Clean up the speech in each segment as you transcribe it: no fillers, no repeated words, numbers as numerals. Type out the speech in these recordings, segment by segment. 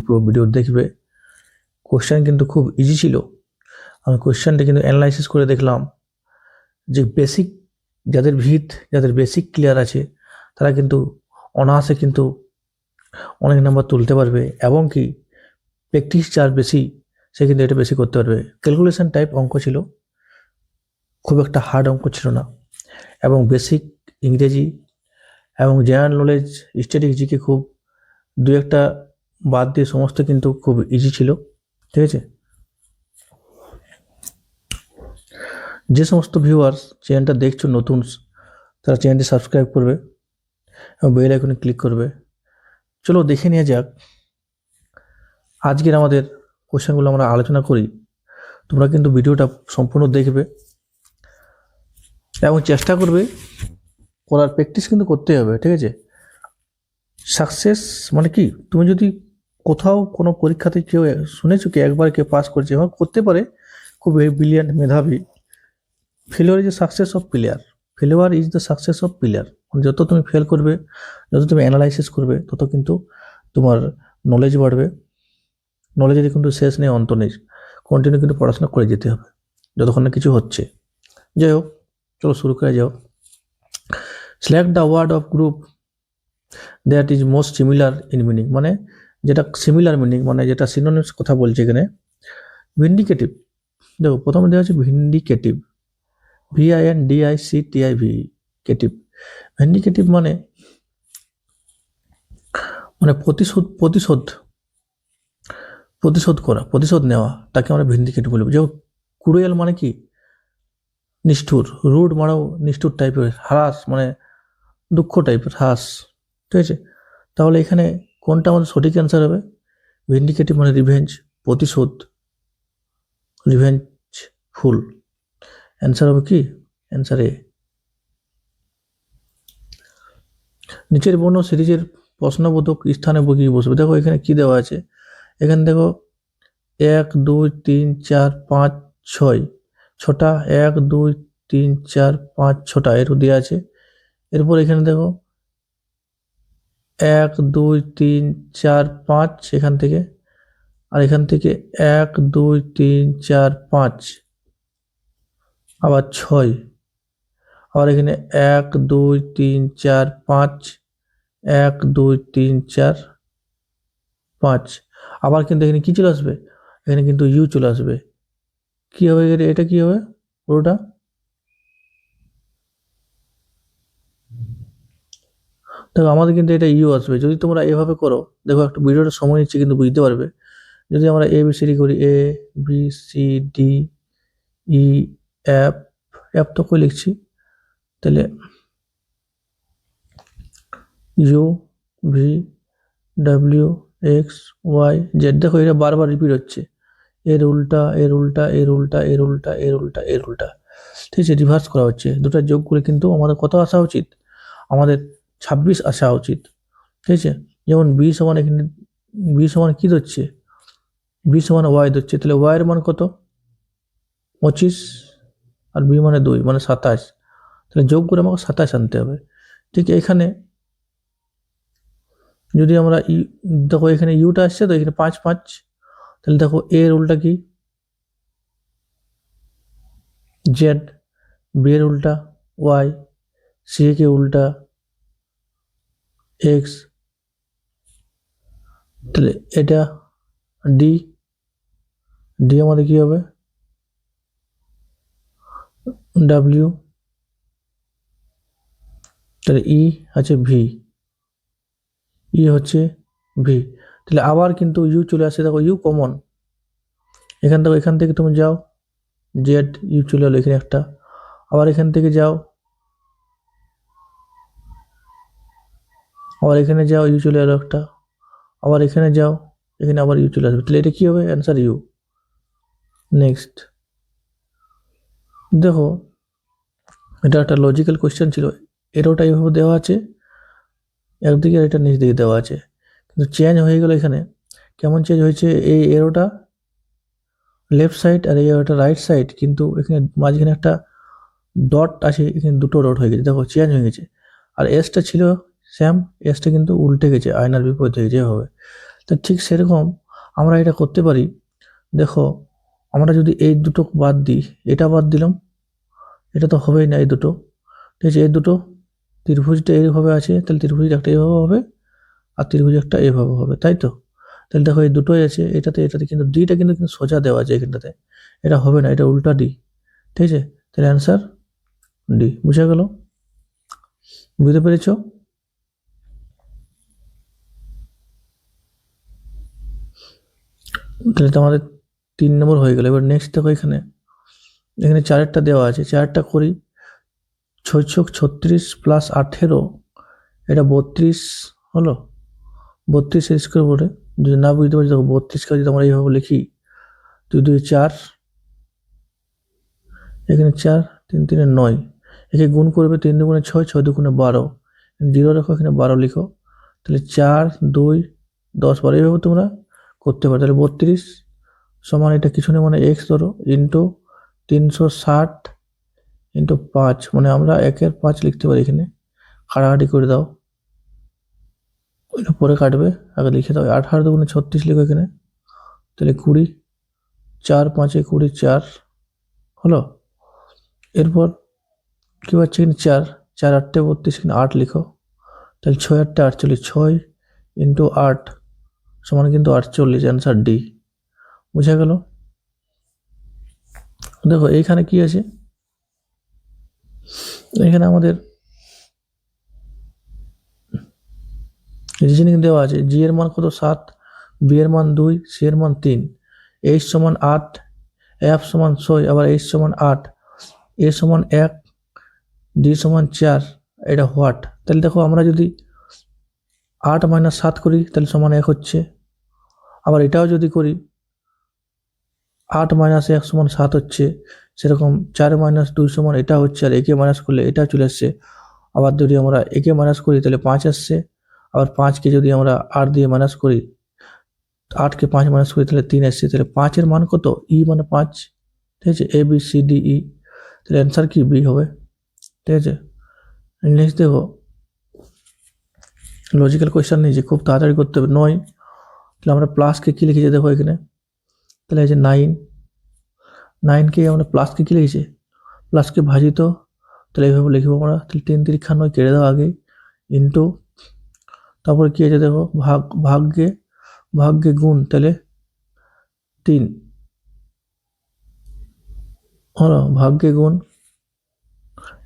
পুরো ভিডিও দেখবে। কোশ্চেন কিন্তু খুব ইজি ছিল। আমি কোশ্চেনটা কিন্তু অ্যানালাইসিস করে দেখলাম যে বেসিক যাদের বেসিক ক্লিয়ার আছে তারা কিন্তু অনায়াসে কিন্তু অনেক নাম্বার তুলতে পারবে, এবং কি প্র্যাকটিস যার বেশি সে কিন্তু এটা বেশি করতে পারবে। ক্যালকুলেশন টাইপ অঙ্ক ছিল, খুব একটা হার্ড অঙ্ক ছিল না, এবং বেসিক ইংরেজি এবং জেনারেল নলেজ স্ট্যাটিক জিকে খুব দু একটা বাদ দিয়ে সমস্ত কিন্তু খুব ইজি ছিল। ঠিক আছে, যে সমস্ত ভিউয়ার্স চ্যানেলটা দেখছো নতুন, তারা চ্যানেলটি সাবস্ক্রাইব করবে এবং বেল আইকনে ক্লিক করবে। চলো দেখে নেওয়া যাক আজকের আমাদের কোশ্চেনগুলো আমরা আলোচনা করি। তোমরা কিন্তু ভিডিওটা সম্পূর্ণ দেখবে এবং চেষ্টা করবে করার, প্র্যাকটিস কিন্তু করতে হবে। ঠিক আছে, সাকসেস মানে কি, তুমি যদি কোথাও কোনো পরীক্ষাতে কেউ শুনেছো কি একবার কেউ পাস করছে, এবং করতে পারে, খুব ব্রিলিয়ান্ট মেধাবী। Failure is the success of player, failure is the success of player. যত তুমি ফেল করবে, যত তুমি অ্যানালাইসিস করবে, তত কিন্তু তোমার নলেজ বাড়বে। নলেজের কিন্তু শেষ নেই, অন্ত নেই, কন্টিনিউ কিন্তু পড়াশোনা করে যেতে হবে যতক্ষণ না কিছু হচ্ছে। যাই হোক, চলো শুরু করে যাও। Select the word of group that is most similar in meaning, মানে যেটা সিমিলার মিনিং, মানে যেটা সিনোনিমস কথা বলছে এখানে। ভিন্ডিকেটিভ, দেখো প্রথমে দেওয়া আছে ভিন্ডিকেটিভ, VINDICTIV, কেটিভ। ভিন্ডিকেটিভ মানে মানে প্রতিশোধ করা, প্রতিশোধ নেওয়া, তাকে আমরা ভিন্ডিকেটিভ বলবো। যেমন ক্রুয়েল মানে কি, নিষ্ঠুর। রুড মানেও নিষ্ঠুর টাইপের। হ্রাস মানে দুঃখ টাইপের, হ্রাস। ঠিক আছে, তাহলে এখানে কোনটা আমাদের সঠিক অ্যান্সার হবে? ভিন্ডিকেটিভ মানে রিভেঞ্জ, প্রতিশোধ, রিভেঞ্জফুল। অ্যান্সার হবে কি? অ্যান্সার এ। নিচের বর্ণ সিরিজের প্রশ্নবোধক স্থানে গিয়ে বসবে। দেখো এখানে কি দেওয়া আছে, এখানে দেখো 1 2 3 4 5 6, ছটা 1 2 3 4 5 6টা এর দেওয়া আছে। এরপর এখানে দেখো 1 2 3 4 5 এখান থেকে, আর এখান থেকে 1 2 3 4 5, আবার 6, আবার এখানে 1 2 3 4 5, 1 2 3 4 5, আবার কিন্তু এখানে কি চলে আসবে? এখানে কিন্তু ইউ চলে আসবে। কি হবে এটা? কি হবে পুরোটা? দেখো আমাদের কিন্তু এটা ইউ আসবে যদি তোমরা এভাবে করো। দেখো একটু ভিডিওটা সময় নিচ্ছে, কিন্তু বুঝতে পারবে। যদি আমরা ABCD করি, ABCDEF, এফ তো কই লিখছি, তাহলে UVWXY Z। দেখো এটা বারবার রিপিট হচ্ছে, এর উল্টা, এর উল্টা, এর উল্টা, এর উল্টা, এর উল্টা, এর উল্টা। ঠিক আছে, রিভার্স করা হচ্ছে। দুটা যোগ করে কিন্তু আমাদের কত আসা উচিত? আমাদের 26 আসা উচিত। ঠিক আছে, যেমন B সমান, এখানে B সমান কি ধরছে? B সমান Y ধরছে, তাহলে Y এর মান কত? 25, আর B মানে 2 মানে 27, তাহলে যোগ করে আমাকে 27 আনতে হবে। ঠিক এখানে যদি আমরা দেখো এখানে ইউটা আসছে, তো এখানে 5 5, তাহলে দেখো এর উল্টা কি? Z, B এর উল্টা Y, C কে উল্টা X, তাহলে এটা D, D আমাদের কি হবে? W, তাহলে E আছে V, E হচ্ছে V। তাহলে আবার কিন্তু ইউ চলে আসছে, দেখো ইউ কমন, এখান থেকে তুমি যাও, জেড ইউ চলে এলো এখানে একটা, আবার এখান থেকে যাও, আবার এখানে যাও, ইউ চলে এলো একটা, আবার এখানে যাও, এখানে আবার ইউ চলে আসবে। তাহলে এটা কি হবে? Answer you. নেক্সট দেখো, এটা একটা লজিক্যাল কোয়েশ্চেন ছিল। এরোটা এইভাবে দেওয়া আছে একদিকে, আর এটা নিচ দিকে দেওয়া আছে, কিন্তু চেঞ্জ হয়ে গেল এখানে। কেমন চেঞ্জ হয়েছে? এই এরোটা লেফট সাইড আর এই এরোটা রাইট সাইড, কিন্তু এখানে মাঝখানে একটা ডট আছে, এখানে দুটো ডট হয়ে গেছে। দেখো চেঞ্জ হয়ে গেছে। আর এসটা ছিল স্যাম, এসটা কিন্তু উল্টে গেছে, আয়নার বিপরীত হয়ে গেছে এভাবে। তো ঠিক সেরকম আমরা এটা করতে পারি। দেখো আমরা যদি এই দুটো বাদ দিই, এটা বাদ দিলাম, এটা তো হবেই না, এই দুটো, ঠিক আছে, এই দুটো ত্রিভুজটা এইভাবে আছে, তাহলে ত্রিভুজ একটা এইভাবে হবে আর ত্রিভুজ একটা এইভাবে হবে, তাই তো? তাহলে দেখো এই দুটোই আছে, এটাতে কিন্তু ডিটা কিন্তু সোজা দেওয়া আছে এখানটাতে, এটা হবে না, এটা উল্টা ডি, ঠিক আছে? তাহলে অ্যান্সার ডি। বুঝা গেল? বুঝতে পেরেছো? তাহলে তো আমাদের 3 নম্বর হয়ে গেল। এবার নেক্সট দেখো এখানে চারেরটা দেওয়া আছে, চারটা করি। 636 প্লাস 18, এটা 32 হলো। 32 স্কোয়ার করে যদি না বুঝতে পারছি, দেখো 32কে যদি আমরা এইভাবে লিখি, 2 2 4, এখানে 4, 3 3 9, একে গুণ করবে 3 দুগুণে 6, 6 দুগুণে 12, 0 রেখো, এখানে 12 লিখো, তাহলে 4 2 10 12, এইভাবে তোমরা করতে পারো। তাহলে 32 সমান এটা কিছু নেই, মানে এক্স ধরো, ইন্টু 360 ইন্টু 5, মানে আমরা 1-এর 5 লিখতে পারি। এখানে কাটাকাটি করে দাও, ওইটা পরে কাটবে, আগে লিখে দাও। 18 দুগুণে 36 লিখো এখানে, তাহলে 20, 4 5 20, 4 হলো। এরপর কি পাচ্ছি এখানে 4, 4 8 32, এখানে 8 লিখো, তাহলে 6 8 48, 6 ইন্টু 8 সমান কিন্তু 48, অ্যান্সার ডি। বুঝা গেল? দেখো এইখানে কি আছে, এখানে আমাদের রিজনিং দেওয়া আছে। জি এর মান কত? 7, বি এর মান 2, সি এর মান 3, এইচ সমান 8, এফ সমান 6, আবার এইচ সমান 8, এ সমান 1, ডি সমান 4, এটা হোয়াট? তাহলে দেখো আমরা যদি 8 মাইনাস 7 করি তাহলে সমান 1 হচ্ছে, আবার এটাও যদি করি 8 মাইনাস 1 সমান 7 হচ্ছে, সেরকম 4 মাইনাস 2 সমান এটা হচ্ছে, আর একে মাইনাস করলে এটা চলে আসছে। আবার যদি আমরা একে মাইনাস করি তাহলে 5 আসছে, আবার 5কে যদি আমরা 8 দিয়ে মাইনাস করি, 8কে 5 মাইনাস করি তাহলে 3 আসছে। তাহলে 5-এর মান কত? ই মানে 5, ঠিক আছে? A B C D E, তাহলে অ্যান্সার কি? বি হবে, ঠিক আছে? নেক্সট দেখো, লজিক্যাল কোয়েশ্চেন নিয়েছি, খুব তাড়াতাড়ি করতে হবে। 9, তাহলে আমরা প্লাসকে কি লিখেছি দেখো এখানে, তাহলে এই যে 9কে আমরা প্লাসকে কি লিখেছি? প্লাসকে ভাজিত, তাহলে এইভাবে লিখবো আমরা। তাহলে 3 3 9 কেটে দাও আগে, ইন্টু, তারপরে কি আছে দেখো, ভাগ্যে গুণ, তাহলে 3 হলো, ভাগ্যে গুণ,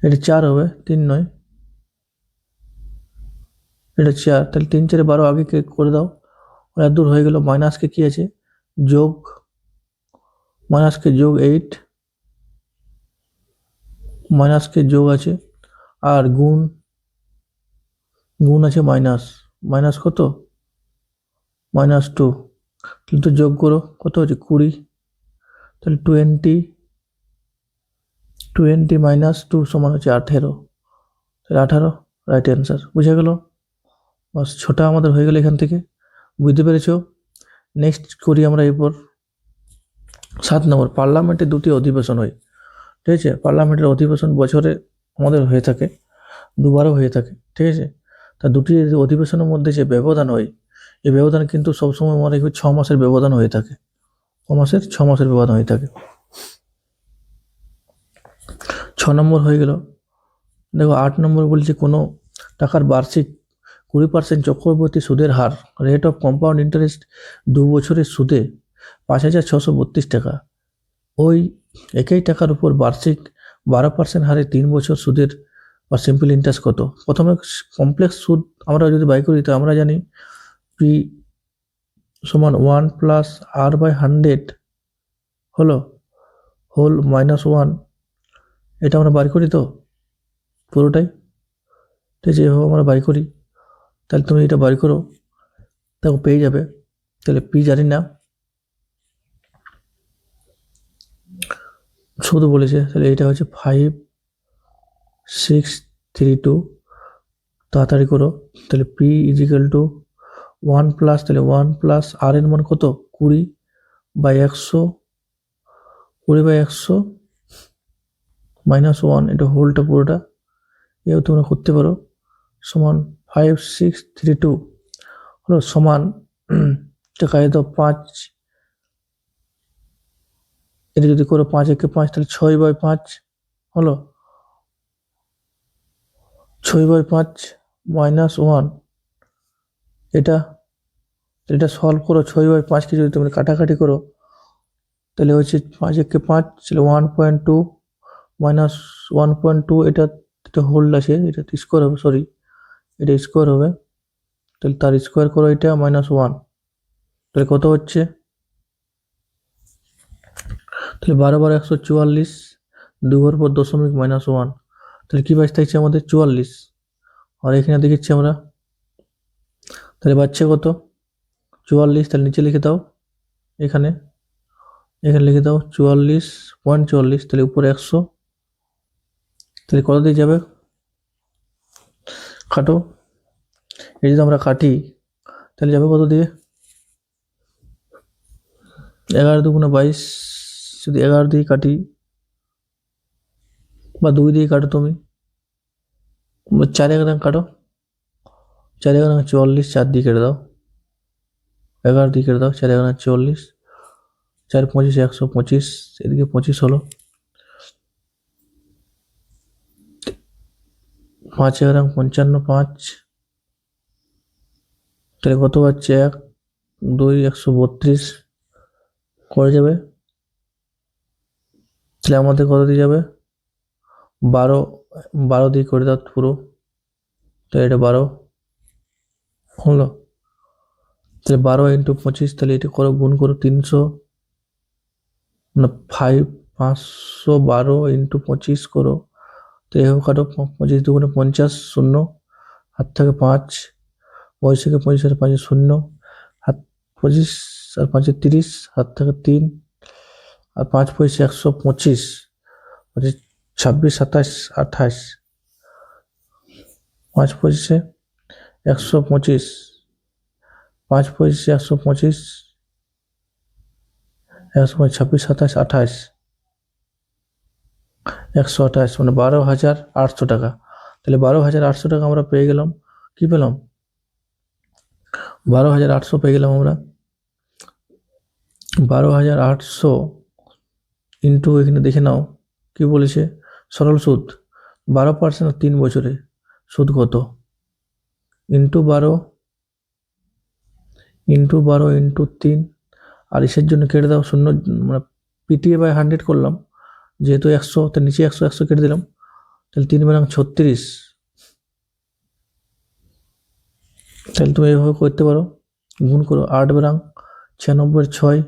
এটা 4 হবে, 3 9, এটা 4, তাহলে 3 4 12 আগে করে দাও, এত দূর হয়ে গেল। মাইনাসকে কি আছে? যোগ, মাইনাসকে যোগ 8, মাইনাসকে যোগ আছে, আর গুণ আছে মাইনাস কত? -2, কিন্তু যোগ করো, কত হচ্ছে? 20, তাহলে 20 মাইনাস 2 সমান হচ্ছে 18, তাহলে 18 রাইট অ্যান্সার। বুঝে গেল? বাস, ছোটা আমাদের হয়ে গেল এখান থেকে। বুঝতে পেরেছো? নেক্সট করি আমরা এরপর 7 নম্বর। পার্লামেন্টে 2টি অধিবেশন হয়, ঠিক আছে? পার্লামেন্টের অধিবেশন বছরে আমাদের হয়ে থাকে, দুবারও হয়ে থাকে, ঠিক আছে? তা দুটি অধিবেশনের মধ্যে যে ব্যবধান হয়, এই ব্যবধান কিন্তু সবসময় মনে রাখবে 6 মাসের ব্যবধান হয়ে থাকে, 6 মাসের ব্যবধান হয়ে থাকে। 6 নম্বর হয়ে গেল। দেখো 8 নম্বর বলছে কোনো টাকার বার্ষিক 20% চক্রবর্তী সুদের হার, রেট অফ কম্পাউন্ড ইন্টারেস্ট 2 বছরের সুদে 5,632 টাকা। ওই একই টাকার উপর বার্ষিক 12% হারে 3 বছর সুদের বা সিম্পল ইন্টারেস্ট কত? প্রথমে কমপ্লেক্স সুদ আমরা যদি বাই করি, তো আমরা জানি পি সমান 1 প্লাস আর বাই 100 হলো, হোল -1, এটা আমরা বাই করি তো পুরোটাই, ঠিক আছে? এভাবে আমরা বাই করি, তাহলে তুমি এটা বাই করো, তাকে পেয়ে যাবে। তাহলে পি জানি না, শুধু বলেছে, তাহলে এটা হচ্ছে 5632, তাড়াতাড়ি করো। তাহলে পি ইজিক্যাল টু 1 প্লাস, তাহলে 1 প্লাস আর এর মান কত? 20/100, 20/100 -1, এটা হোলটা পুরোটা, এও তোমরা করতে পারো, সমান 5632 হলো, সমান কাজে দাও 5, এটা যদি করো 5 একে 5, তাহলে 6/5 হলো। 6/5 -1, এটা সলভ করো। 6/5 যদি তুমি কাটাকাটি করো, তাহলে হচ্ছে 5 একে 5, তাহলে 1.2 -1.2, এটা হোল্ড আছে, এটা স্কোয়ার হবে, সরি এটা স্কোয়ার হবে। তাহলে তার স্কোয়ার করো, এটা -1, তাহলে কত হচ্ছে? তাহলে 12 × 144, 2 ঘর পর দশমিক -1, তাহলে কি বাঁচতে থাকছে আমাদের? 44। আর এখানে দেখিচ্ছি আমরা, তাহলে বাচ্চা কত? 44। তাহলে নিচে লিখে দাও, এখানে লিখে দাও 44.44, তাহলে উপরে 100, তাহলে কত দিয়ে যাবে? কাটো, এই যদি আমরা কাটি তাহলে যাবে কত দিয়ে? 11 × 2 = 22, যদি 11 দিয়ে কাটি বা 2 দিয়ে কাটো, তুমি 4 1 কাটো, 4 1 44, 4 দিয়ে কেটে দাও, 11 দিয়ে কেটে দাও, 4 1 44, 4 25 125, এদিকে 25 হলো, 5 11 55, 5, তাহলে কত পাচ্ছে? 1 2 132 করে যাবে। তাহলে আমাদের কত দিয়ে যাবে? 12 দিয়ে করে দাও পুরো, তো এটা 12 হলো। তাহলে 12 × 25, তাহলে এটা করো, গুণ করো, 300 না 512 × 25 করো, তো এভাবে কাটো। 25 × 2 = 50, 0 হাত থেকে 5, পয়সাকে 25 আর 5 0, হাত 25 আর 5 30, হাত থেকে 3, আর 5 পয়সা 125, 26 27 28, 5 পয়সা 125, 5 পয়সা 125, 26 27 28, 128, মানে 12,800 টাকা। তাহলে 12,800 টাকা আমরা পেয়ে গেলাম। কি পেলাম? 12,800 পেয়ে গেলাম আমরা। 12,800 ইন্টু, এখানে দেখে নাও কি বলেছে, সরল সুদ 12% আর 3 বছরে সুদ কত? ইন্টু 12 ইন্টু 3, আর ইসের জন্য কেটে দাও শূন্য, মানে PTA/100 করলাম, যেহেতু 100, তার নিচে 100 100 কেটে দিলাম, তাহলে 3 বারাং 36। তাহলে তুমি এইভাবে করতে পারো, গুণ করো, 8 বারাং 96 6,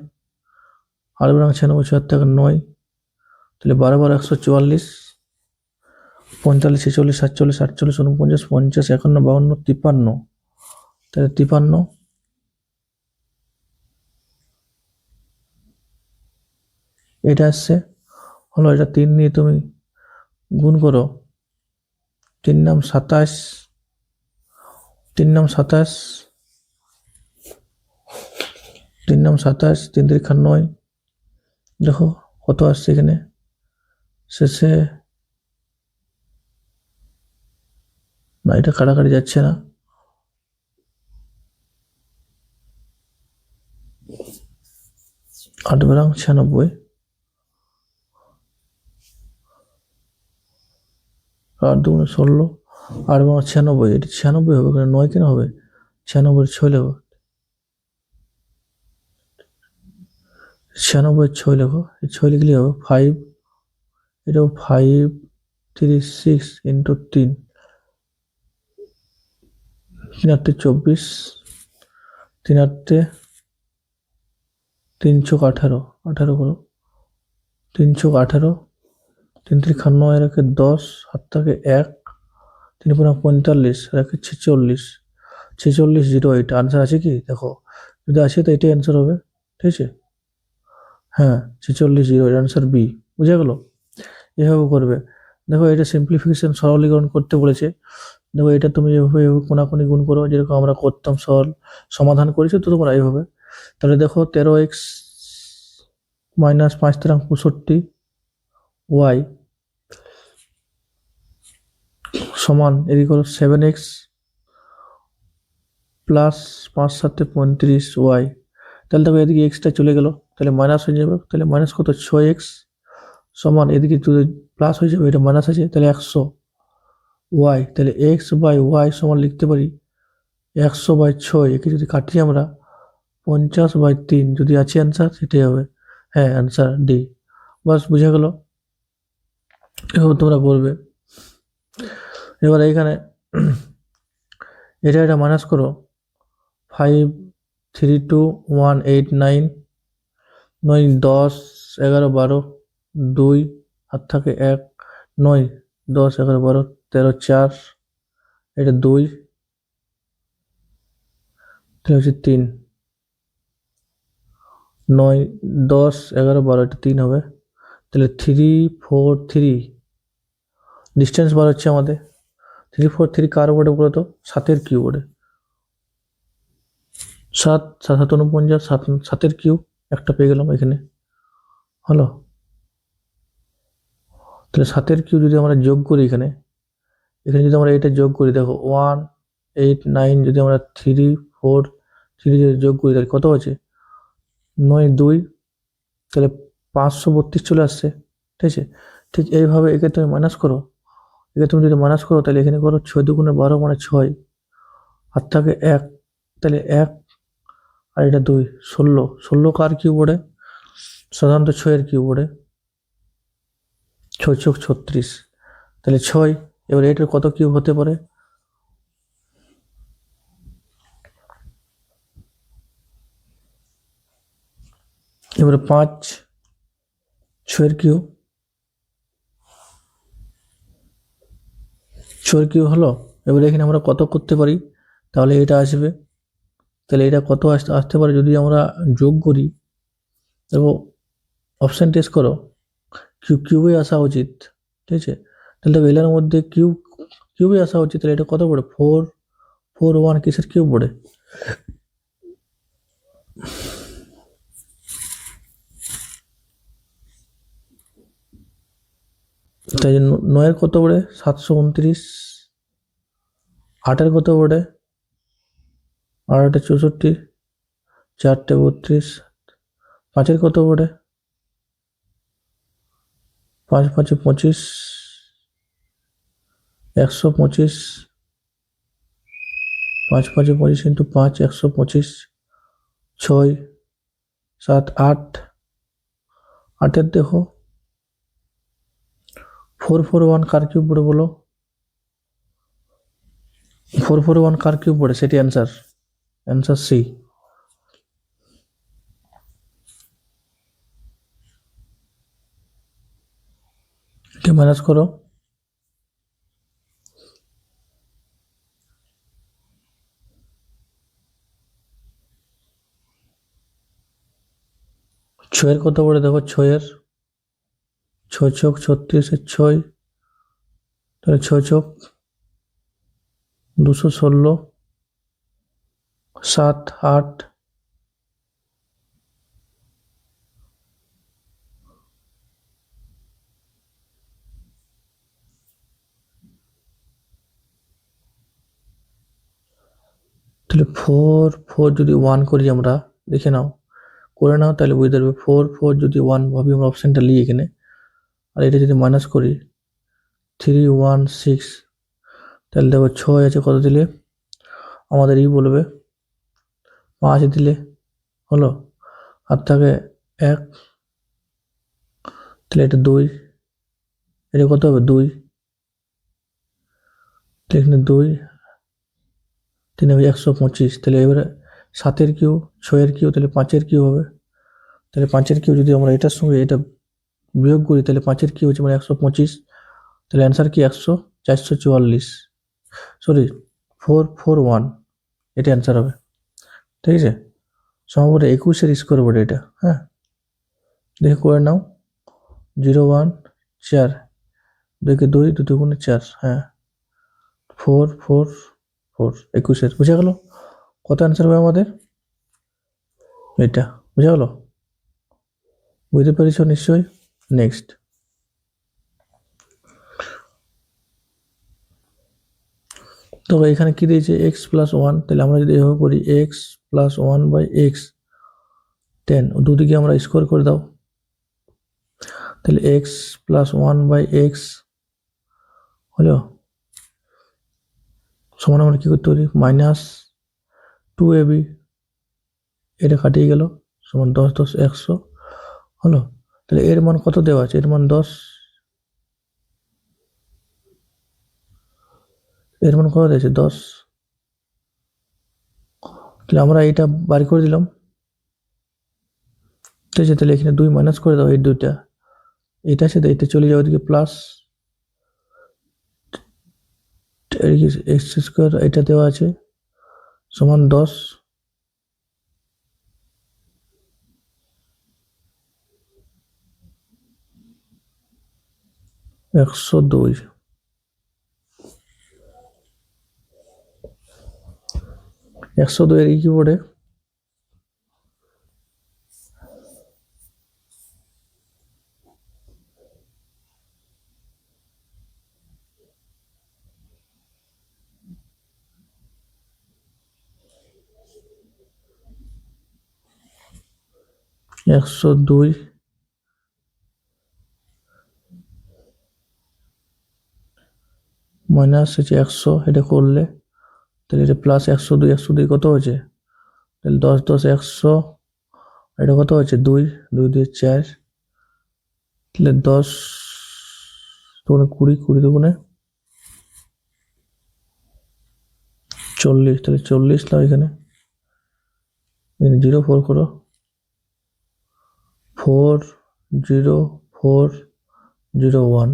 8 বারাং 96 6 থেকে 9, তাহলে 12 12 144, 45 46 47 48 49 50 51 52 53, তাহলে 53, এটা আসছে হলো। এটা 3 নিয়ে তুমি গুণ করো, 3 নাম 27, 3 নাম 27, 3 নাম 27, 3 3 9, দেখো কত আসছে এখানে শেষে। না, এটা কাটাকাটি যাচ্ছে না, 8 বারাং 96, 8 2 16, 8 বারাং 96, এটা 96 হবে, কারণ 9 কেন হবে? 96 6 লেখো, 96 6 লেখো, 6 লিখলে হবে 5, এটাও 5 36 ইন্টু 3, 3 8 24, 3 8 3 চোখ 18, 18 করো, 3 চোখ 18, 3 3 9 রেখে 10, হাত থেকে 1, 3 45 রেখে 46, 46 08। আনসার আছে কি দেখো, যদি আসে তো এটাই অ্যান্সার হবে, ঠিক আছে? হ্যাঁ, 46 08, অ্যান্সার বি। বুঝে গেল? এভাবে করবে। দেখো, এটা সিম্পলিফিকেশন, সরলীকরণ করতে বলেছে। দেখো, এটা তুমি এভাবে কোনাকুনি গুণ করো, যেরকম আমরা করতাম, সমাধান করেছি তো তোমরা এইভাবে। তাহলে দেখো 13x - 5 তেরং 65 y সমান, এদিকে হলো 7x প্লাস 5 7 35 y, তাহলে দেখো এদিকে এক্সটা চলে গেল, তাহলে মাইনাস হয়ে যাবে, তাহলে মাইনাস কত 6x সমান এদিকে যদি প্লাস হয়ে যাবে, এটা মাইনাস আছে, তাহলে 100 ওয়াই, তাহলে এক্স বাই ওয়াই সমান লিখতে পারি 100/6। একে যদি কাটি আমরা 50/3, যদি আছে অ্যান্সার সেটাই হবে। হ্যাঁ, অ্যান্সার ডি। বাস বুঝে গেল, এভাবে তোমরা করবে। এবার এখানে এটা মাইনাস করো 5 3 2 1 8 9 9 10 11 12 2 হাত থাকে 1 9 10 11 12 13 4, এটা 2, তাহলে হচ্ছে 3 9 10 11 12, এটা 3 হবে, তাহলে 3 4 3 ডিস্টেন্স বার হচ্ছে আমাদের। 3 4 3 কার উপরে বলতো? 7-এর কিউবে। 7 7 49, 7-এর কিউব একটা পেয়ে গেলাম এখানে, হলো। তাহলে 7-এর কিউব যদি আমরা যোগ করি এখানে যদি আমরা এটা যোগ করি, দেখো 1 8 9 যদি আমরা 3 4 3 যদি যোগ করি, তাহলে কত আছে 9 2, তাহলে 532 চলে আসছে, ঠিক আছে। ঠিক এইভাবে একে তুমি মাইনাস করো, তাহলে এখানে করো 6 2 12 মানে 6, হাত থাকে 1, তাহলে 1 আর এটা 2, 16 কার কিউব ওড়ে? সাধারণত 6-এর কিউব ওড়ে, 6 6 36, তাহলে 6। এবার এটার কত কিউব হতে পারে? এবারে 5 6-এর কিউব, 6-এর কিউব হলো। এবারে এখানে আমরা কত করতে পারি? তাহলে এটা আসবে, তাহলে এটা কত আসতে পারে যদি আমরা যোগ করি? দেখো অপশন টেস্ট করো, কিউবে আসা উচিত, ঠিক আছে। তাহলে দেখো এলার মধ্যে কিউবে আসা উচিত, তাহলে এটা কত পড়ে? 4 4 1 কিসের কিউব পড়ে? তাই জন্য 9-এর কত পড়ে? 729, 8-এর কত পড়ে? 8 64, 4 32, 5-এর কত পড়ে? 5 5 25, 125, 5 5 25 ইন্টু 5 125, 6 7 8, 8-এর দেখো 441 কার কিউব পড়ে বলো? 441 কার কিউব পড়ে? সেটি অ্যান্সার সি। কে মাইনাস করো, ছয়ের কত পড়ে? দেখো 6-এর 6 6 36-এর 6, তাহলে 6 6 216, 7 8, তাহলে 4 4 যদি 1 করি আমরা, দেখে নাও, করে নাও, তাহলে বুঝতে পারবে। 4 4 যদি 1 ভাবি আমরা অপশনটা নিই এখানে, আর এটা যদি মাইনাস করি 3 1 6, তাহলে দেখো 6 আছে, কত দিলে আমাদের বলবে? 5 দিলে হলো, আর থাকে 1, তাহলে এটা 2, এটা কত হবে? 2, এখানে 2 3 হবে 125, তাহলে এবারে 7-এর কিউ 6-এর কিউ, তাহলে 5-এর কিউ হবে। তাহলে 5-এর কিউ যদি আমরা এটার সঙ্গে এটা বিয়োগ করি, তাহলে 5-এর কিউ হচ্ছে মানে 125, তাহলে অ্যান্সার কি 444, সরি 441, এটা অ্যান্সার হবে, ঠিক আছে। সম্ভবত 21-এর স্কোর বোর্ড এটা, হ্যাঁ দেখে করে নাও। 0 1 4, 2 2 2 2 4, হ্যাঁ 4 4 4, 21-এর বুঝা গেল। কত অ্যান্সার হবে আমাদের? এটা বুঝা গেল, বুঝতে পেরেছ নিশ্চয়ই। নেক্সট, তো এখানে কি দিয়েছে? x + 1, তাহলে আমরা যদি এভাবে করি x + 1/x, 10, দুদিকে আমরা স্কোয়ার করে দাও, তাহলে x প্লাস 1/x হলো সমান আমরা কি করতে পারি, -2ab, এটা কাটিয়ে গেল, সমান 10 10 100 হলো। তাহলে এর মান কত দেওয়া আছে, এর মান 10, এর মান কত দিয়েছে 10। তাহলে আমরা এটা বার করে দিলাম, ঠিক আছে। তাহলে এখানে 2 মাইনাস করে দাও, এই দুইটা, এটা আছে, এটা চলে যাবে ওদিকে প্লাস, এক্স স্কোয়ার এটা দেওয়া আছে সমান 10, 102, 102 এর কি পড়ে, -102 মাইনাস হচ্ছে 100, এটা করলে তাহলে এটা প্লাস 102, 102 কত হচ্ছে, তাহলে 10 10 100, এটা কত হচ্ছে 2 2 2 4, তাহলে 10 দুগুণে 20, 20 দুগুণে 40, তাহলে 40 লাও এখানে 04 করো, 40401,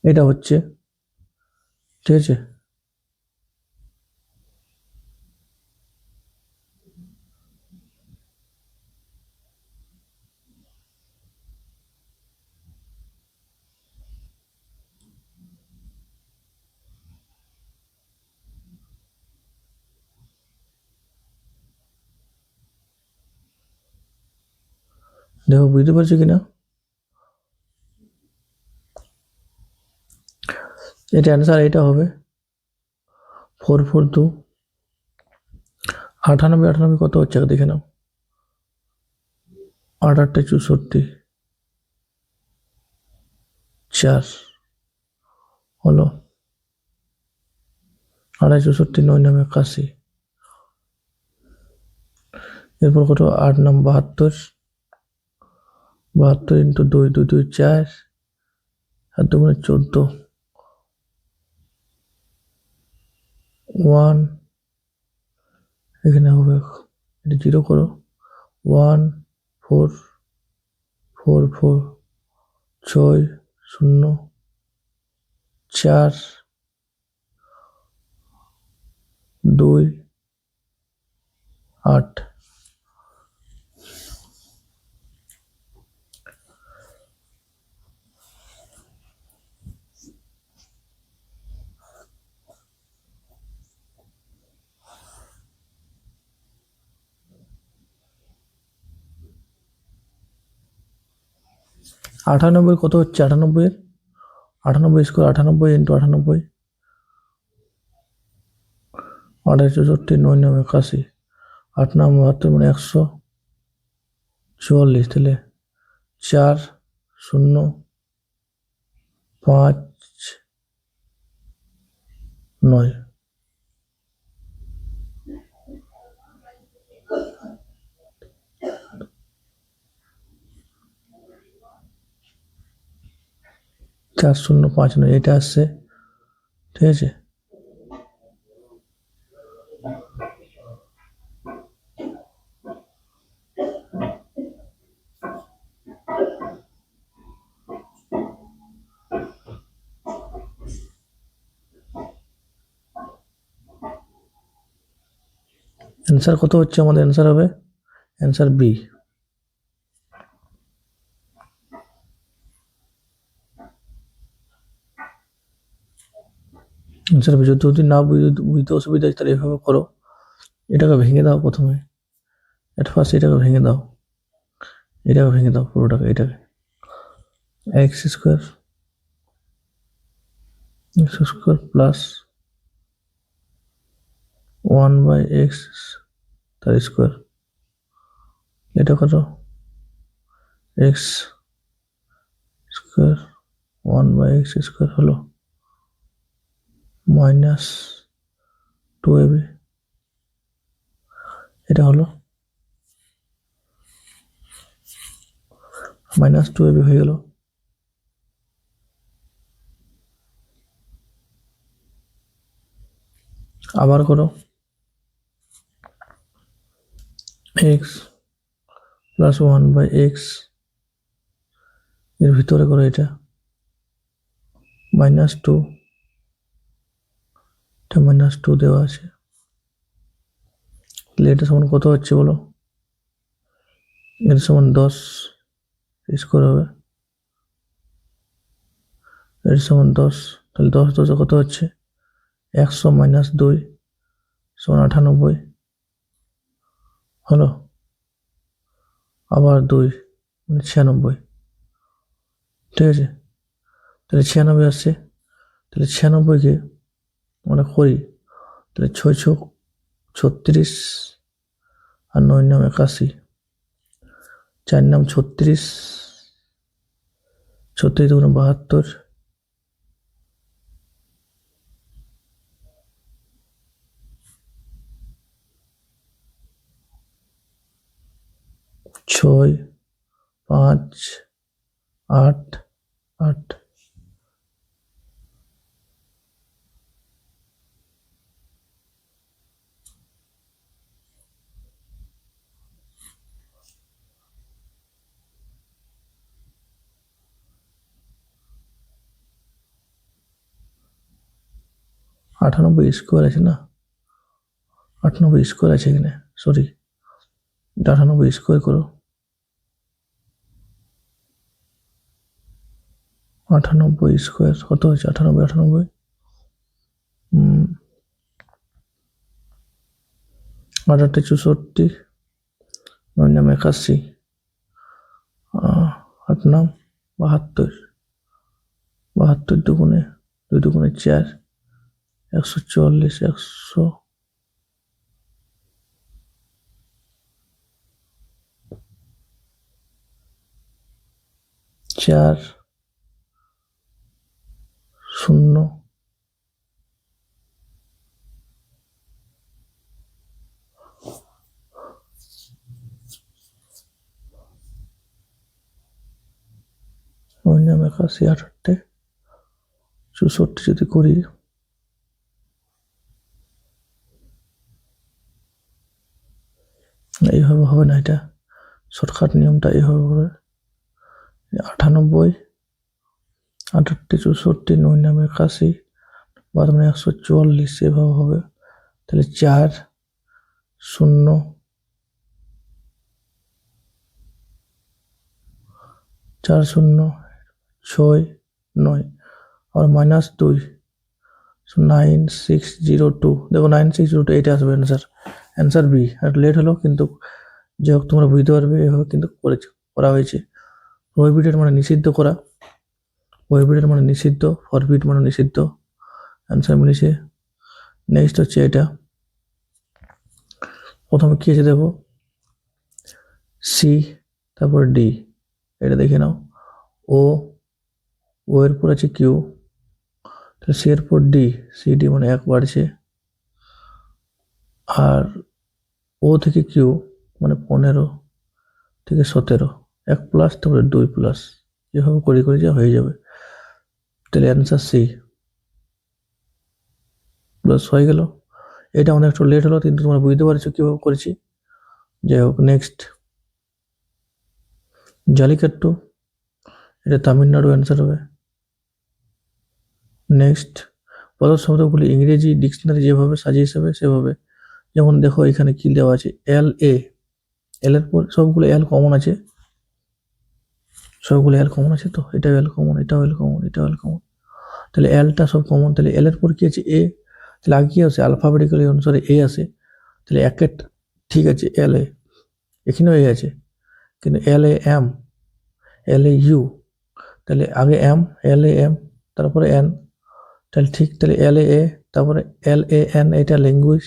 এটা হচ্ছে, ঠিক আছে। দেখো বুঝতে পারছো কিনা, এটা অ্যান্সার এটা হবে 442, 98 98 কত হচ্ছে দেখে নাও, 8 8 64, 4 হলো 8 64 9 9 81, এরপর কত 8 9 72, 72 ইন্টু 2 2 2 4, আর 2 গুণে 14, 1, এখানে হবে, এটা 0 করো, 1 4 4 4 6 0 4 2 8, আটানব্বই কত হচ্ছে, 98 স্কোয়ার, 98 ইন্টু 98, 8 64 9 9 81, 8 9 72 মানে 144, তাহলে 4 0 5 9, 4 0 5 9, এটা আসছে, ঠিক আছে। অ্যান্সার কত হচ্ছে, আমাদের অ্যান্সার হবে অ্যান্সার বি। Answer B. যদি না বুঝতে অসুবিধা হয় তাহলে এভাবে করো, এটাকে ভেঙে দাও প্রথমে, ফার্স্ট এটাকে ভেঙে দাও, এটাকে ভেঙে দাও পুরোটাকে, এটাকে এক্স স্কোয়ার প্লাস 1/x, তার স্কোয়ার, এটা কত এক্স স্কোয়ার 1/x স্কোয়ার হলো -2ab, এটা হলো -2ab হয়ে গেল। আবার করো x প্লাস 1/x, এর ভিতরে করো এটা -2, এটা -2 দেওয়া আছে, তাহলে এটা সমান কত হচ্ছে বলো, এর সমান 10 স্কোয়ার হবে, এর সমান 10, তাহলে 10 10 কত হচ্ছে 100 - 2 সমান 98 হলো, আবার 2 মানে 96, ঠিক আছে, তাহলে 96 আসছে, তাহলে 96কে আমরা করি, তাহলে 6 6 36 আর 9 9 81, 4 নাম 36, 36 দুগুণে 72, 6 5 8 8, আটানব্বই স্কোয়ার আছে না, 98 স্কোয়ার আছে এখানে, সরি 98 স্কোয়ার করো, 98 স্কোয়ার কত হচ্ছে 98 98 8 64, 9 নাম 81, 8 নাম 72, 72 দুগুণে 2 দুগুণে 4, 144, 100 4 0 9 নাম 81, 8 64 যদি করি, এইভাবে হবে না, এটা শর্টকাট নিয়মটা এইভাবে হবে, 98 8 64 9 নাম 81 বাদ মানে 144, এভাবে হবে, তাহলে 4 0 4 0 6 9 আর -2 9602, দেখো 9602 এটা আসবে অ্যান্সার বি। আর লেট হলো কিন্তু যে হোক তোমরা বুঝতে পারবে, এভাবে কিন্তু করা হয়েছে। প্রহিবিটেড মানে নিষিদ্ধ করা, প্রহিবিটেড মানে নিষিদ্ধ, ফরবিট মানে নিষিদ্ধ, অ্যান্সার মিলেছে। নেক্সট হচ্ছে এটা, প্রথমে কি আছে দেখো সি, তারপর ডি, এটা দেখে নাও, ও এর পর আছে কিউ, তাহলে সি এর পর ডি, সি ডি মানে 1 বাড়ছে, আর ও থেকে কিউ মানে 15 থেকে 17, 1 প্লাস তারপরে 2 প্লাস, এভাবে করে করে যা হয়ে যাবে, তাহলে অ্যান্সার সি প্লাস হয়ে গেল। এটা অনেক একটু লেট হলো কিন্তু তোমরা বুঝতে পারছো কীভাবে করেছি। যাই হোক, নেক্সট জালিকাট্টু, এটা তামিলনাড়ু অ্যান্সার হবে। নেক্সট পদার্থ শব্দগুলি ইংরেজি ডিকশনারি যেভাবে সাজিয়ে যাবে সেভাবে, যেমন দেখো এখানে কি দেওয়া আছে এল এ, এল এর পর সবগুলো এল কমন আছে, সবগুলো এল কমন আছে, তো এটাও এল কমন, এটাও এল কমন, এটাও এল কমন, তাহলে এলটা সব কমন, তাহলে এল এর পর কি আছে এ, তাহলে আগে কি আছে আলফাবেটিক্যালি অনুসারে এ আছে, তাহলে একের ঠিক আছে এল এ, এখানেও এ আছে, কিন্তু এল A M, L A you, তাহলে আগে এম, এল এ এম, তারপরে এন, তাহলে ঠিক, তাহলে এল এ, তারপরে এল এ এন, এটা ল্যাঙ্গুয়েজ,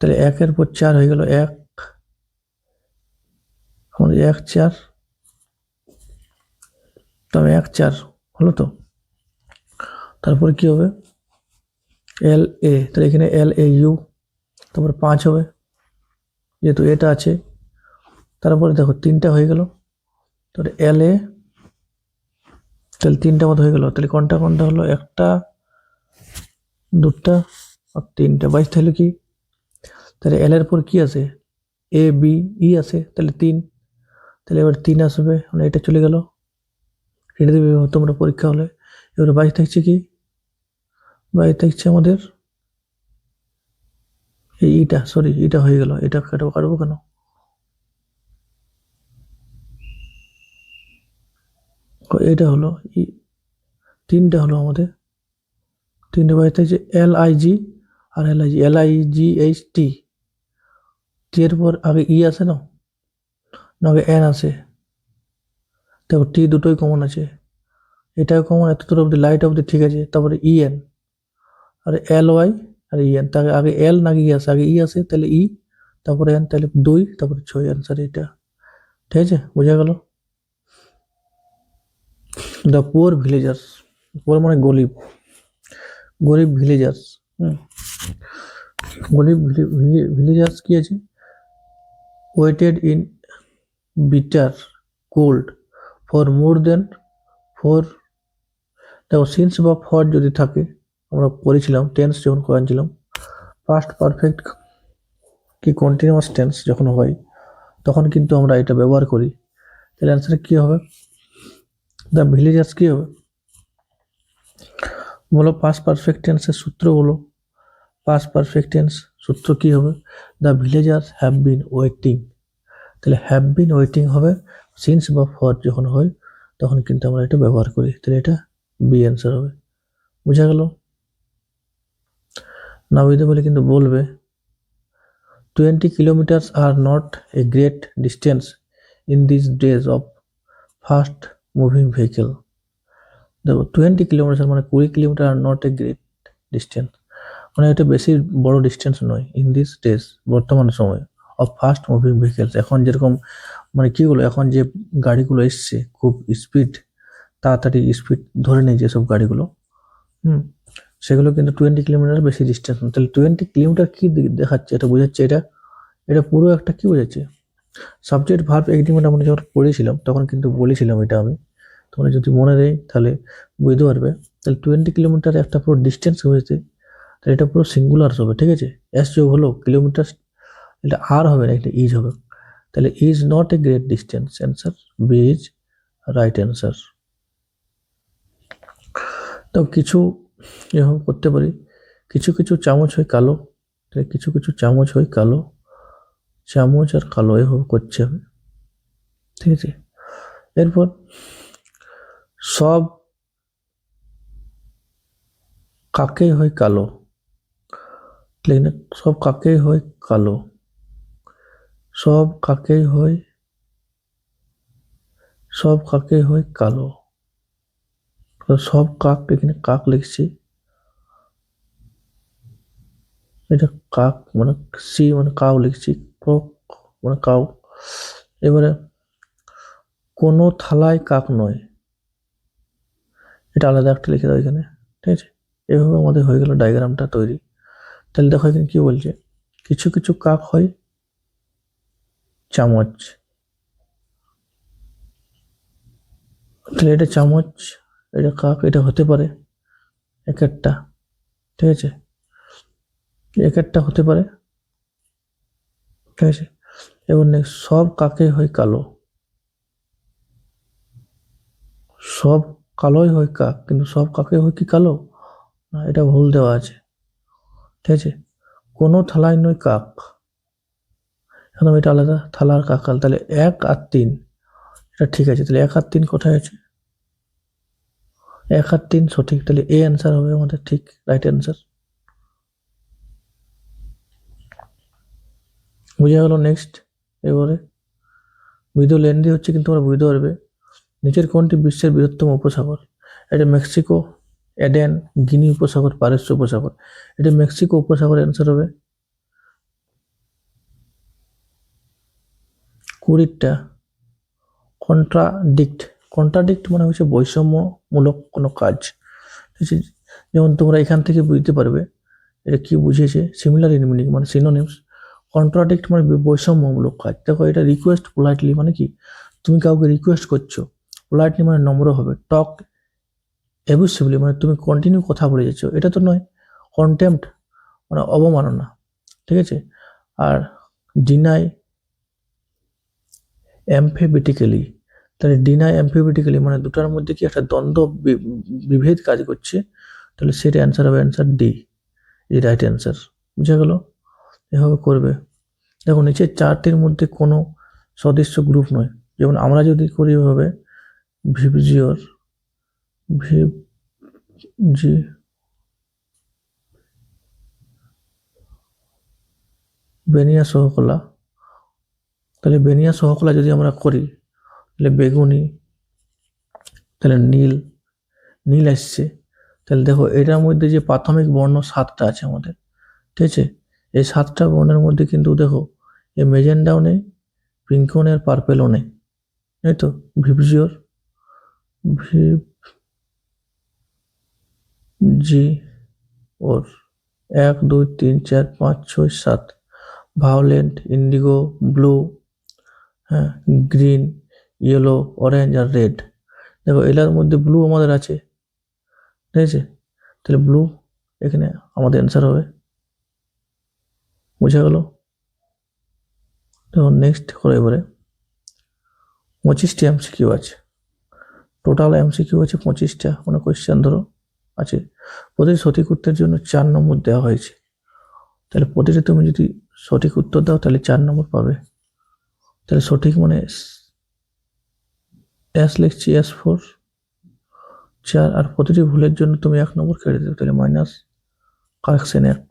তাহলে 1-এর পর 4 হয়ে গেল 1, আমাদের 1 4, তবে 1 4 হলো তো। তারপরে কি হবে LA, তাহলে এখানে LAU, তারপর 5 হবে যেহেতু এটা আছে। তারপরে দেখো 3টা হয়ে গেল, তাহলে LA, তাহলে 3টা মতো হয়ে গেল। তাহলে কোনটা কোনটা হলো, 1টা 2টা আর 3টা, 22 তাহলে কি, তাহলে L এর পর কি আছে ABE আছে, তাহলে 3, তাহলে এবার 3 আসবে, মানে এটা চলে গেল, এটা দেবে তোমরা পরীক্ষা হলে। এবার 22 থাকছে কি, 22 থাকছে আমাদের এইটা, সরি এটা হয়ে গেল, এটা কাটবো কেন, এটা হলো 3টা হলো আমাদের, 3টে 22 থাকছে LIG আর LIGHT, টি এর পর আগে ই আছে না, আগে এন আছে, দেখো টি দুটোই কমন আছে, এটাও কমন, এত দূর অব্দি লাইট অব্দি ঠিক আছে। তারপরে EN আর LY আর EN, তার আগে এল নাকি ই আছে, আগে ই আছে তাহলে ই, তারপরে এন, তাহলে 2, তারপরে 6 অ্যান্সার এটা, ঠিক আছে, বোঝা গেল। দ্য পুয়ার ভিলেজার্স, পুয়ার মানে গরিব, গরিব ভিলেজার্স, গরিব ভিলেজার্স কি আছে, waited in bitter cold for more than 4, দেখো সিন্স বা ফর যদি থাকে, আমরা পড়েছিলাম টেন্স যখন করেছিলাম, পাস্ট পারফেক্ট কি কন্টিনিউয়াস টেন্স যখন হয় তখন কিন্তু আমরা এটা ব্যবহার করি। তাহলে অ্যান্সার কি হবে, দ্য ভিলেজার্স কি হবে বলো, পাস্ট পারফেক্ট টেন্সের সূত্র বলো, পাস্ট পারফেক্ট টেন্স সূত্র কি হবে, the villagers have been waiting, তাহলে হ্যাভ বিন ওয়েটিং হবে, সিন্স বা ফর যখন হয় তখন কিন্তু আমরা এটা ব্যবহার করি, তাহলে এটা বি অ্যান্সার হবে, বুঝা গেল। না বুঝতে পারলে কিন্তু বলবে। 20 kilometers are not a great distance in these days of fast moving vehicle, দেখো 20 কিলোমিটার মানে 20 kilometre are not a great distance, মানে এটা বেশি বড় ডিস্টেন্স নয়, ইন দিস ডেজ বর্তমান সময়, অফ ফাস্ট মুভিং ভেহিকেলস, এখন যেরকম মানে কিগুলো এখন যে গাড়িগুলো এসছে খুব স্পিড, তাড়াতাড়ি স্পিড ধরে নেই যেসব গাড়িগুলো, সেগুলো কিন্তু 20 কিলোমিটার বেশি ডিস্টেন্স। তাহলে 20 কিলোমিটার কি দেখাচ্ছে, এটা বোঝাচ্ছে, এটা পুরো একটা কি বোঝাচ্ছে, সাবজেক্ট ভার্ব এগ্রিমেন্ট আমরা যখন পড়েছিলাম তখন কিন্তু বলেছিলাম এটা আমি, তোমরা যদি মনে নেই তাহলে বুঝতে পারবে। তাহলে 20 কিলোমিটার একটা পুরো ডিস্টেন্স হয়েছে, তাহলে এটা পুরো সিঙ্গুলার হবে, ঠিক আছে, এস যোগ হলো কিলোমিটার, এটা আর হবে না, এটা ইজ হবে, তাহলে is not a great distance, answer B is right answer. তো কিছু এভাবে করতে পারি, কিছু কিছু চামচ হয় কালো, তাহলে কিছু কিছু চামচ হয় কালো, চামচ আর কালো এভাবে করছে হবে, ঠিক আছে। এরপর সব কাকেই হয় কালো, তাহলে সব কাকেই হয় কালো, সব কাকেই হয়, সব কাকেই হয় কালো, সব কাক, এখানে কাক লিখছি, এটা কাক মানে সি মানে কাউ লিখছি, কক মানে কাউ। এবারে কোনো থালায় কাক নয়, এটা আলাদা একটা লিখে দাও এখানে, ঠিক আছে, এভাবে আমাদের হয়ে গেল ডায়াগ্রামটা তৈরি। তাহলে দেখো এখানে কি বলছে, কিছু কিছু কাক হয় চামচ, তাহলে এটা চামচ, এটা কাক, এটা হতে পারে এক একটা, ঠিক আছে, এক একটা হতে পারে, ঠিক আছে। এবার নেক্সট সব কাকে হয় কালো, সব কালোই হয় কাক, কিন্তু সব কাকে হয় কি কালো, না এটা ভুল দেওয়া আছে, ঠিক আছে। কোনো থালায় নয় কাক, এখন এটা আলাদা, থালার কাকাল, তাহলে 1 আর 3 এটা ঠিক আছে, তাহলে 1 আর 3 কোথায় আছে, 1 আর 3 সঠিক, তাহলে এ অ্যান্সার হবে আমাদের ঠিক, রাইট অ্যান্সার, বুঝে গেল। নেক্সট এবারে ভিডিও লেন্দি হচ্ছে কিন্তু তোমরা বুঝতে পারবে, নিচের কোনটি বিশ্বের বৃহত্তম উপসাগর, এটা মেক্সিকো, এডেন, গিনি উপসাগর, পারস্য উপসাগর, এটা মেক্সিকো উপসাগর অ্যান্সার হবে। 20টা কন্ট্রাডিক্ট। কন্ট্রাডিক্ট মানে হচ্ছে বৈষম্যমূলক কোনো কাজ। ঠিক আছে, যেমন তোমরা এখান থেকে বুঝতে পারবে এটা কি বুঝিয়েছে, সিমিলার ইন মিনিং মানে সিনোনিমস। কন্ট্রাডিক্ট মানে বৈষম্যমূলক কাজ। দেখো এটা রিকোয়েস্ট পোলাইটলি মানে কি, তুমি কাউকে রিকোয়েস্ট করছো, পোলাইটলি মানে নম্র হবে, টক অ্যাবিউসিভলি মানে তুমি কন্টিনিউ কথা বলে যাচ্ছ, এটা তো নয়। কন্টেম্পট মানে অবমাননা, ঠিক আছে। আর ডিনাই এমফেবেটিক্যালি, তাহলে ডিনাই এমফেবেটিক্যালি মানে দুটার মধ্যে কি একটা দ্বন্দ্ব বিভেদ কাজ করছে, তাহলে সেটা অ্যান্সার হবে অ্যান্সার ডি, এই রাইট অ্যান্সার। বুঝা গেল? এভাবে করবে। দেখো নিচের চারটির মধ্যে কোনো সদস্য গ্রুপ নয়, যেমন আমরা যদি করি এভাবে ভিবজিওর ভিবজি বেনিয়া সহকলা, তাহলে বেনিয়া সহকলা যদি আমরা করি তাহলে বেগুনি, তাহলে নীল, নীল আসছে। তাহলে দেখো এটার মধ্যে যে প্রাথমিক বর্ণ 7টা আছে আমাদের, ঠিক আছে। এই 7টা বর্ণের মধ্যে কিন্তু দেখো এই মেজেন্ডাও নেই, পিঙ্কও নেই, আর পার্পেলও নেই, এই তো। ভিবজিওর জি ওর 1 2 3 4 5 6 7, ভায়োলেট, ইন্ডিগো, ব্লু, হ্যাঁ, গ্রিন, ইয়েলো, অরেঞ্জ আর রেড। দেখো এটার মধ্যে ব্লু আমাদের আছে, ঠিক আছে। তাহলে ব্লু এখানে আমাদের অ্যান্সার হবে। বোঝা গেল? দেখো নেক্সট করো এবারে। 25টি এমসিকিউ আছে, টোটাল এমসিকিউ আছে 25টা, মানে কোয়েশ্চেন ধরো আছে। প্রতিটি সঠিক উত্তরের জন্য 4 নম্বর দেওয়া হয়েছে। তাহলে প্রতিটি তুমি যদি সঠিক উত্তর দাও তাহলে 4 নম্বর পাবে। তাহলে সঠিক মানে এস লিখছি, S4 4, আর প্রতিটি ভুলের জন্য তুমি 1 নম্বর কেটে দেবে, তাহলে মাইনাস কারেকশন 1।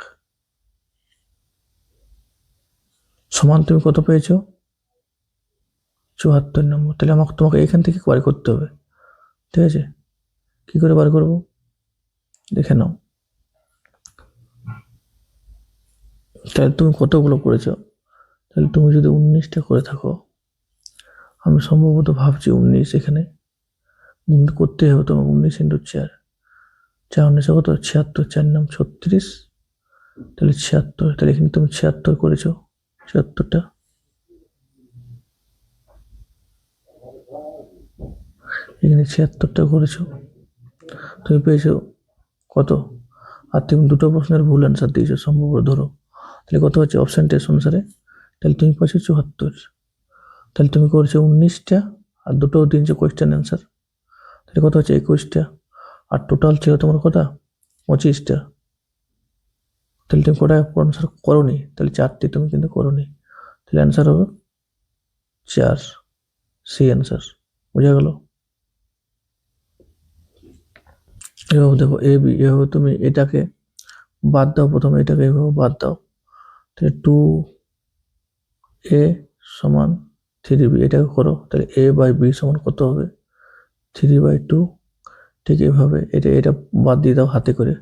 সমান তুমি কত পেয়েছো? 74 নম্বর। তাহলে তোমাকে এখান থেকে বার করতে হবে, ঠিক আছে। কি করে বার করবো দেখে নাও। তাহলে তুমি কতগুলো করেছো? তাহলে তুমি যদি 19টা করে থাকো, আমি সম্ভবত ভাবছি 19 এখানে করতে হবে তোমার। 19 ইন্টু 4, 4 19 কত, 76, 4 নাম 36, তাহলে 76। তাহলে এখানে তুমি 76 করেছো, 76টা। এখানে 76টা করেছো, তুমি পেয়েছো কত? আর তুমি দুটো প্রশ্নের ভুল অ্যান্সার দিয়েছো সম্ভবত ধরো, তাহলে কত হচ্ছে অপশন টেস্ট অনুসারে? তাহলে তুমি পাচ্ছ 74। তাহলে তুমি করেছো 19টা, আর দুটো দিনছো কোয়েশ্চেন অ্যান্সার, তাহলে কত হচ্ছে 21টা। আর টোটাল ছিল তোমার কটা? 25টা। তাহলে তুমি কটা অ্যান্সার করোনি? তাহলে 4টি তুমি কিন্তু করোনি, তাহলে অ্যান্সার হবে 4, সি অ্যান্সার। বোঝা গেল? এভাবে দেখো এ বি, এভাবে তুমি এটাকে বাদ দাও, প্রথমে এটাকে এভাবে বাদ দাও, তাহলে 2a সমান 3b, এটাকে করো, তাহলে a/b সমান কত হবে? 3/2। ঠিক এভাবে এটা এটা বাদ দিয়ে দাও হাতে করে,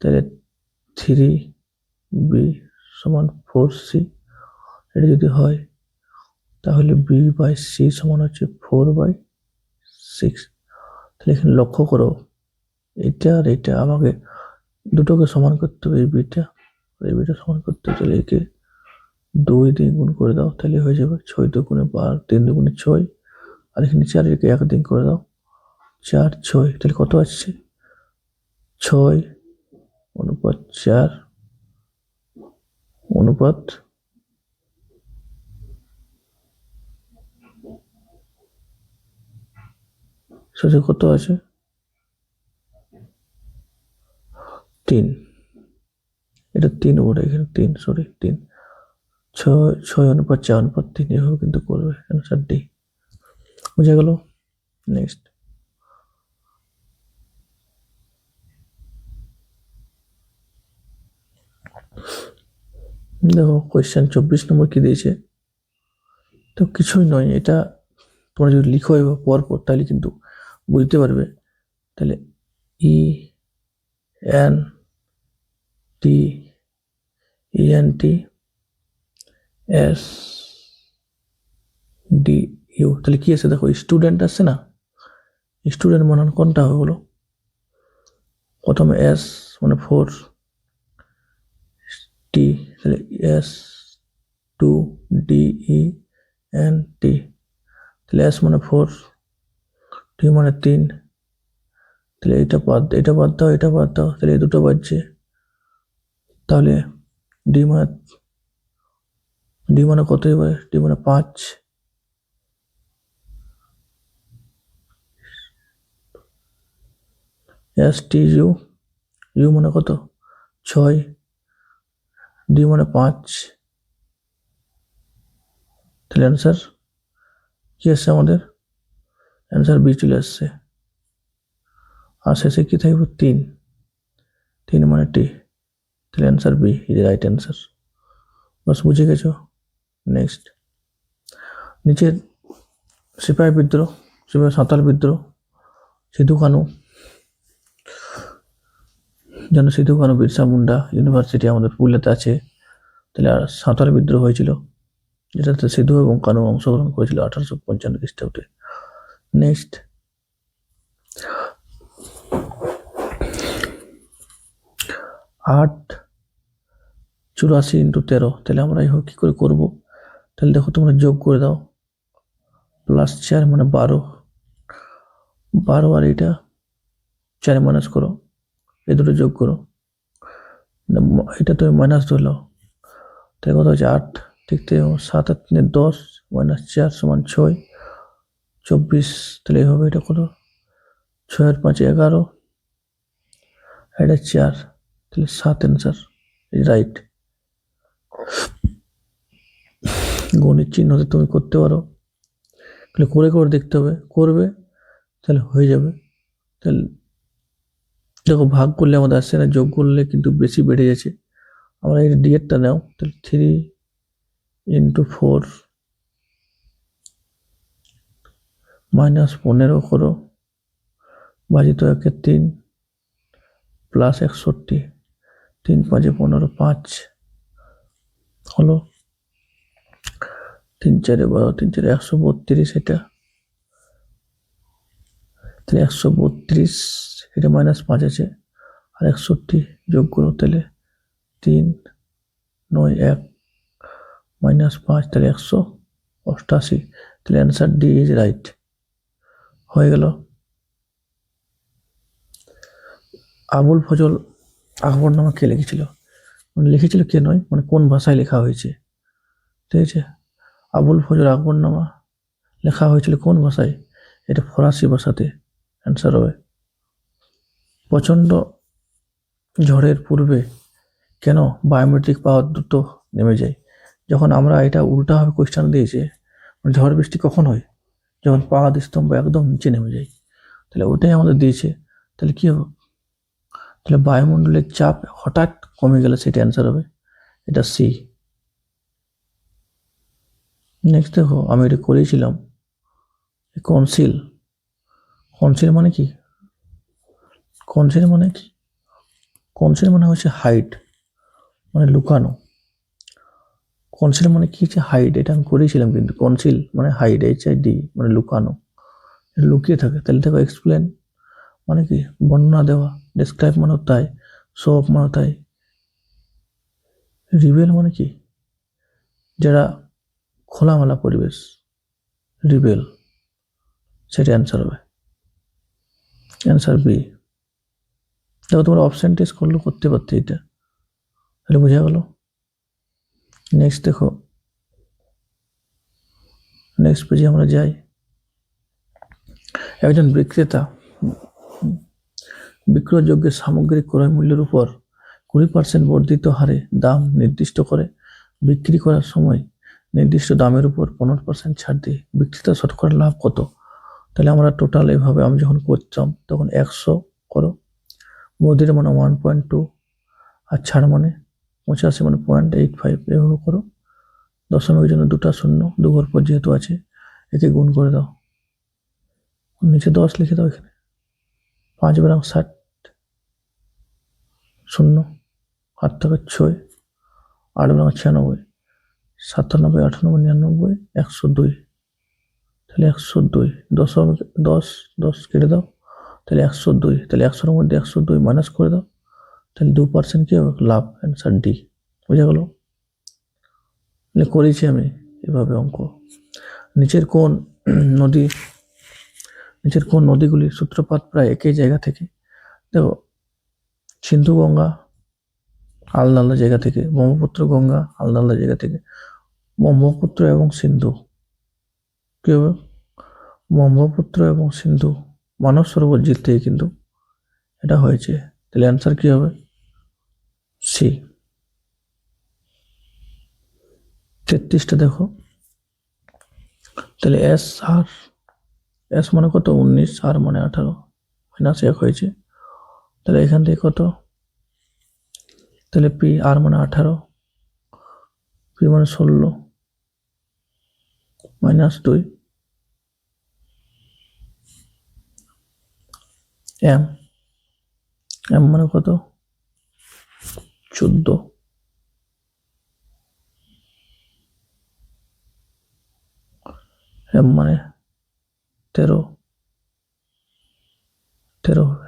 তাহলে 3b সমান 4c। এটা যদি হয় তাহলে b/c সমান হচ্ছে 4/6। তাহলে এখানে লক্ষ্য করো এটা আর এটা আমাকে দুটোকে সমান করতে হবে, এই বিটা এই বিটা সমান করতে হবে। তাহলে একে 2 দিয়ে গুণ করে দাও, তাহলে হয়ে যাবে 6 2 12, 3 2 6, আর এখানে 4 একে 1 দিয়ে করে দাও, 4 6। তাহলে কত আসছে? 6/4 অনুপাত শেষে কত আছে? 3। এটা 3 ওটা এখানে 3, সরি 3। 6/4 এভাবে কিন্তু করবে, অ্যান্সার ডি। বুঝা গেল? নেক্সট দেখো কোয়েশ্চেন 24 নম্বর কি দিয়েছে, তো কিছুই নয়, এটা তোমরা যদি লিখো এবার পরপর তাহলে কিন্তু বুঝতে পারবে। তাহলে ENT S ডি ইউ, তাহলে কি আছে দেখো, স্টুডেন্ট আসছে না, স্টুডেন্ট বানান কোনটা হবে বলো? প্রথমে এস মানে 4, টি, তাহলে S 2 D E N T, তাহলে এস মানে 4, টি মানে 3, তাহলে এটা বাদ দাও, এটা বাদ দাও, তাহলে এই দুটো বাজছে। তাহলে ডি মানে কত এবারে? ডি মানে 5, এস টি ইউ, ইউ মানে কত? 6, ডি মানে 5, তাহলে অ্যান্সার কি আসছে আমাদের? অ্যান্সার বি চলে আসছে। আর শেষে কি থাকবে? 3 মানে টি, তাহলে answer B is right answer. বাস বুঝে গেছো? নেক্সট, নিচের সিপাহী বিদ্রোহ, সিপাহী সাঁওতাল বিদ্রোহ, সিধু কানু, যেন সিধু কানু বিরসা মুন্ডা ইউনিভার্সিটি আমাদের পুরুলিয়াতে আছে, তাহলে আর সাঁওতাল বিদ্রোহ হয়েছিল, যেটাতে সিধু এবং কানু অংশগ্রহণ করেছিল 1855 খ্রিস্টাব্দে। নেক্সট, 8 84 × 13, তাহলে আমরা এই কি করে করবো? তাহলে দেখো তোমরা যোগ করে দাও, +4 মানে 12, আর এটা 4 মাইনাস করো, এই দুটো যোগ করো, এটা তুমি মাইনাস ধরলো, তাহলে কত হচ্ছে 8, ঠিক তাই 7 আর 3 10 -4 = 6, 24, তাহলে এইভাবে এটা করো, 6 আর 5 11, এটা 4, তাহলে 7 অ্যান্সার রাইট। গণিত চিহ্নতে তুমি করতে পারো, তাহলে করে দেখতে হবে, করবে তাহলে হয়ে যাবে। তাহলে দেখো ভাগ করলে আমাদের আসছে না, যোগ করলে কিন্তু বেশি বেড়ে যাচ্ছে। আমরা এই ডিএরটা নাও, তাহলে 3 × 4 -15 করো, ভাজিত 3 +61, 3 5 15, 5 হলো, 3 4 12, 3 4 132, এটা তাহলে 132, এটা -5 আছে, আর 61 যোগ করো, তাহলে 3 9 1 -5, তাহলে 188, তাহলে অ্যান্সার ডি ইজ রাইট। হয়ে গেল। আবুল ফজল আকবরনামা কে লিখেছিল? মানে লিখেছিল কে নয়, মানে কোন ভাষায় লেখা হয়েছে, ঠিক আছে? আবুল ফজল আকবরনামা লেখা হয়েছিল কোন ভাষায়? এটা ফরাসি ভাষাতে অ্যান্সার হবে। প্রচণ্ড ঝড়ের পূর্বে কেন বায়োমেট্রিক পাওয়ার দ্রুত নেমে যায়? যখন আমরা এটা উল্টাভাবে কোয়েশ্চেন দিয়েছে, ঝড় বৃষ্টি কখন হয়? যখন পাওয়ার স্তম্ভ একদম নিচে নেমে যায়, তাহলে ওটাই আমাদের দিয়েছে, তাহলে কি হবে? তাহলে বায়ুমণ্ডলের চাপ হঠাৎ কমে গেলে সেটা অ্যান্সার হবে, এটা সি। নেক্সট দেখো, আমি এটা করেছিলাম, কনসিল, কনসিল মানে কি? কনসিল মানে কি? কনসিল মানে হচ্ছে হাইড, মানে লুকানো। কনসিল মানে কি হচ্ছে? হাইড, এটা আমি করেছিলাম কিন্তু। কনসিল মানে হাইড, HID মানে লুকানো, লুকিয়ে থাকে। তাহলে দেখো, এক্সপ্লেন মানে কি? বর্ণনা দেওয়া। ডেসক্রাইব মানে তাই, শো অফ মানে তাই, রিভেল মানে কি? যারা খোলামেলা পরিবেশ, রিবেল, সেটা অ্যান্সার হবে, অ্যান্সার বি। দেখো তোমরা অপশন টেস্ট করলেও করতে পারতে এটা, তাহলে বোঝা গেল। নেক্সট দেখো, নেক্সট পেজে আমরা যাই। একজন বিক্রেতা বিক্রয়যোগ্য সামগ্রিক ক্রয় মূল্যের উপর 20% বর্ধিত হারে দাম নির্দিষ্ট করে বিক্রি করার সময় নির্দিষ্ট দামের উপর 15% ছাড় দিয়ে বিক্রেতা শতকরা লাভ কত? তাহলে আমরা টোটাল এভাবে আমি যখন করতাম তখন 100 করো, বর্ধিত মানে 1.2, আর ছাড় মানে 85 মানে 0.85, এভাবে করো। দশমিকের জন্য 2টা শূন্য, 2 ঘর পর যেহেতু আছে, একে গুণ করে দাও, নিচে 10 লিখে দাও, এখানে 5 বারাং 60, শূন্য, 8 থেকে 6, 8 বারাং 96, 97, 98, 99, 102, তাহলে 102, 10 কেটে দাও, তাহলে 102, তাহলে 100-এর মধ্যে 102 মাইনাস করে দাও, তাহলে 2% কি হবে? লাভ। Answer D. বুঝা গেল? করেছি আমি এভাবে অঙ্ক। নিচের কোন নদী নিচের কোন নদীগুলির সূত্রপাত প্রায় একই জায়গা থেকে? দেখো, সিন্ধু গঙ্গা আলাদা আলাদা জায়গা থেকে, ব্রহ্মপুত্র গঙ্গা আলাদা আলাদা জায়গা থেকে। ব্রহ্মপুত্র এবং সিন্ধু কি হবে? ব্রহ্মপুত্র এবং সিন্ধু মানব সরোবর ঝিল থেকে কিন্তু এটা হয়েছে। তাহলে অ্যান্সার কি হবে? সি। 33টা দেখো, তাহলে এস মানে কত? 19, আর মানে 18, মাইনাস 1 হয়েছে। তাহলে এখান থেকে কত? তাহলে পি, আর মানে 18, পি মানে 16, মাইনাস 2, এম মানে কত? 14, এম মানে 13 হবে।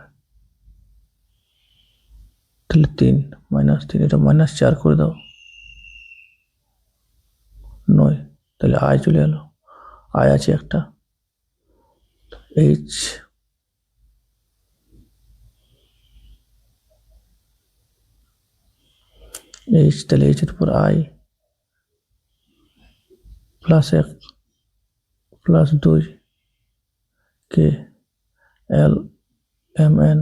তাহলে 3 মাইনাস 3, এটা মাইনাস 4 করে দাও, 9। তাহলে আয় চলে এলো, আয় আছে একটা। এইচ তাহলে এইচের উপর I plus 1 plus 2 K L M N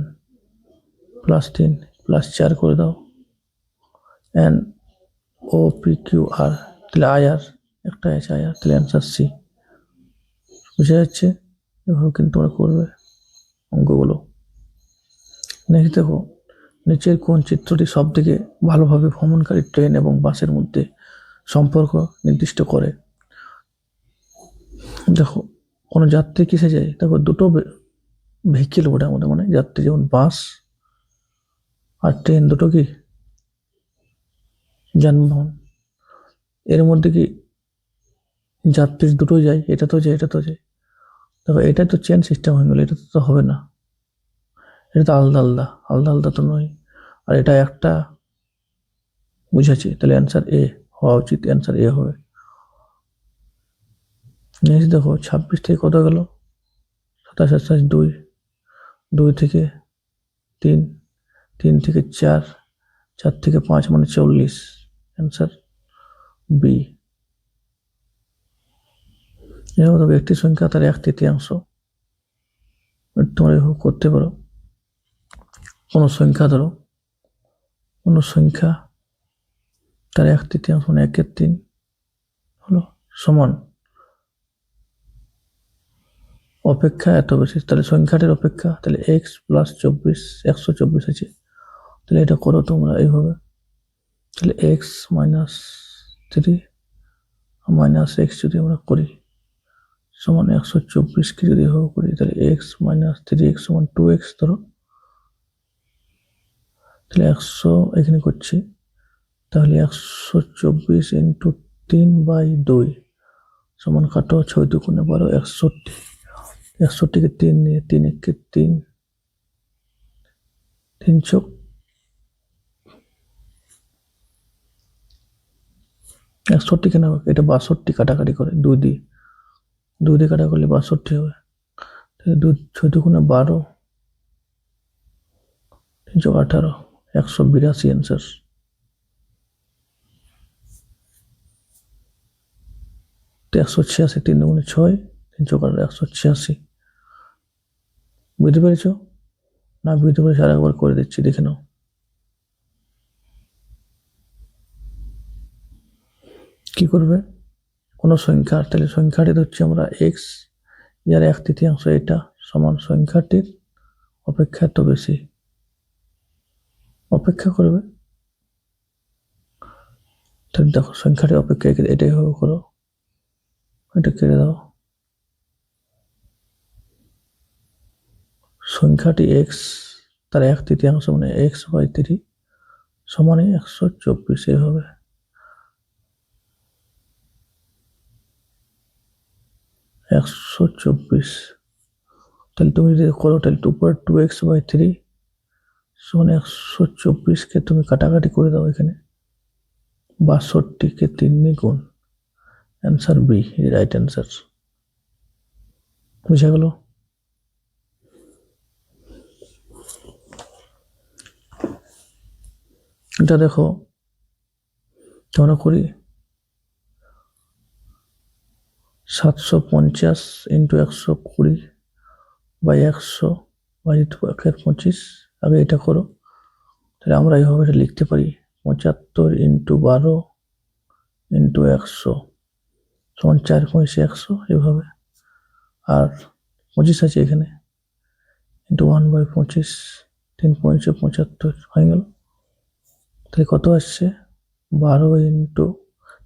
plus 3 plus 4 করে দাও, N O P Q R. তাহলে আই আর একটা আছে, আই আর। তাহলে অ্যান্সার সি। বুঝা যাচ্ছে? এভাবে কিন্তু তোমরা করবে অঙ্কগুলো। নেক্সট দেখো, নিচের কোন চিত্রটি সব থেকে ভালোভাবে ভ্রমণকারী ট্রেন এবং বাসের মধ্যে সম্পর্ক নির্দিষ্ট করে? দেখো, কোনো যাত্রী কিসে যায়? দেখো, দুটো ভেহিকেল ওটার মধ্যে, মানে যাত্রী, যেমন বাস আর ট্রেন, দুটো কি যানবাহন। এর মধ্যে কি যাত্রী দুটোই যায়? এটা তো যায়, এটা তো যায়। দেখো, এটা তো চেন সিস্টেম হয়ে গেল, এটা তো হবে না, এটা তো আলাদা আলাদা, আলাদা আলাদা তো নয়। আর এটা একটা, বুঝেছি? তাহলে অ্যান্সার এ হওয়া উচিত, অ্যান্সার এ হবে। নেক্সট দেখো, 26 থেকে কত গেল? 27, 27, 2, 2 থেকে 3, 3 থেকে 4, 4 থেকে 5 মানে 40। Answer B. যেমন তবে একটি সংখ্যা তার 1/3, তোমরা এভাবে করতে পারো। কোনো সংখ্যা ধরো, কোনো সংখ্যা তার 1/3 মানে 1/3 হলো, সমান অপেক্ষা এত বেশি। তাহলে সংখ্যাটির অপেক্ষা, তাহলে এক্স প্লাস 24, 124 আছে। তাহলে এটা করো তোমরা এইভাবে। তাহলে এক্স মাইনাস 3 মাইনাস এক্স যদি আমরা করি সমান 124কে যদি এভাবে করি, তাহলে এক্স মাইনাস 3x সমান 2x ধরো। তাহলে 100 এখানে করছি, তাহলে 124 ইন্টু 3/2 সমান কাটো 6 2 12, 61। 61কে 3 নিয়ে 3 1 3, 3 চোখ 61 কেন হবে? এটা 62 কাটাকাটি করে 2 দিয়ে, 2 দিয়ে কাটা করলে 62 হবে। তাহলে 2 6 12, 3 চোখ 18, 182 অ্যান্সার। তো 186, 3 2 6, 3 চোখ 186। বুঝতে পেরেছো? না বুঝতে পেরেছো আর একবার করে দিচ্ছি, দেখে নাও। কি করবে? কোনো সংখ্যা, তাহলে সংখ্যাটি হচ্ছে আমরা এক্স, যার 1/3 এটা সমান সংখ্যাটির অপেক্ষা এত বেশি, অপেক্ষা করবে। তাহলে দেখো, সংখ্যাটি অপেক্ষা এটাই হবে, করো, এটা কেটে দাও। সংখ্যাটি এক্স, তার 1/3 মানে x/3 সমানে 124 হবে। 124, তাহলে তুমি যদি করো তাহলে 2/2x/3 সমান 124কে তুমি কাটাকাটি করে দাও, এখানে 62কে 3 দিয়ে গুণ। Answer B, right answer. বুঝা গেল? এটা দেখো তোমরা করি 750 ইন্টু 120/100/1/25। আগে এটা করো, তাহলে আমরা এইভাবে এটা লিখতে পারি 75 ইন্টু 12 ইন্টু 100 সমান 4/100 এভাবে। আর 25 আছে এখানে, ইন্টু 1/25, 3/75 হয়ে গেল। তাহলে কত আসছে?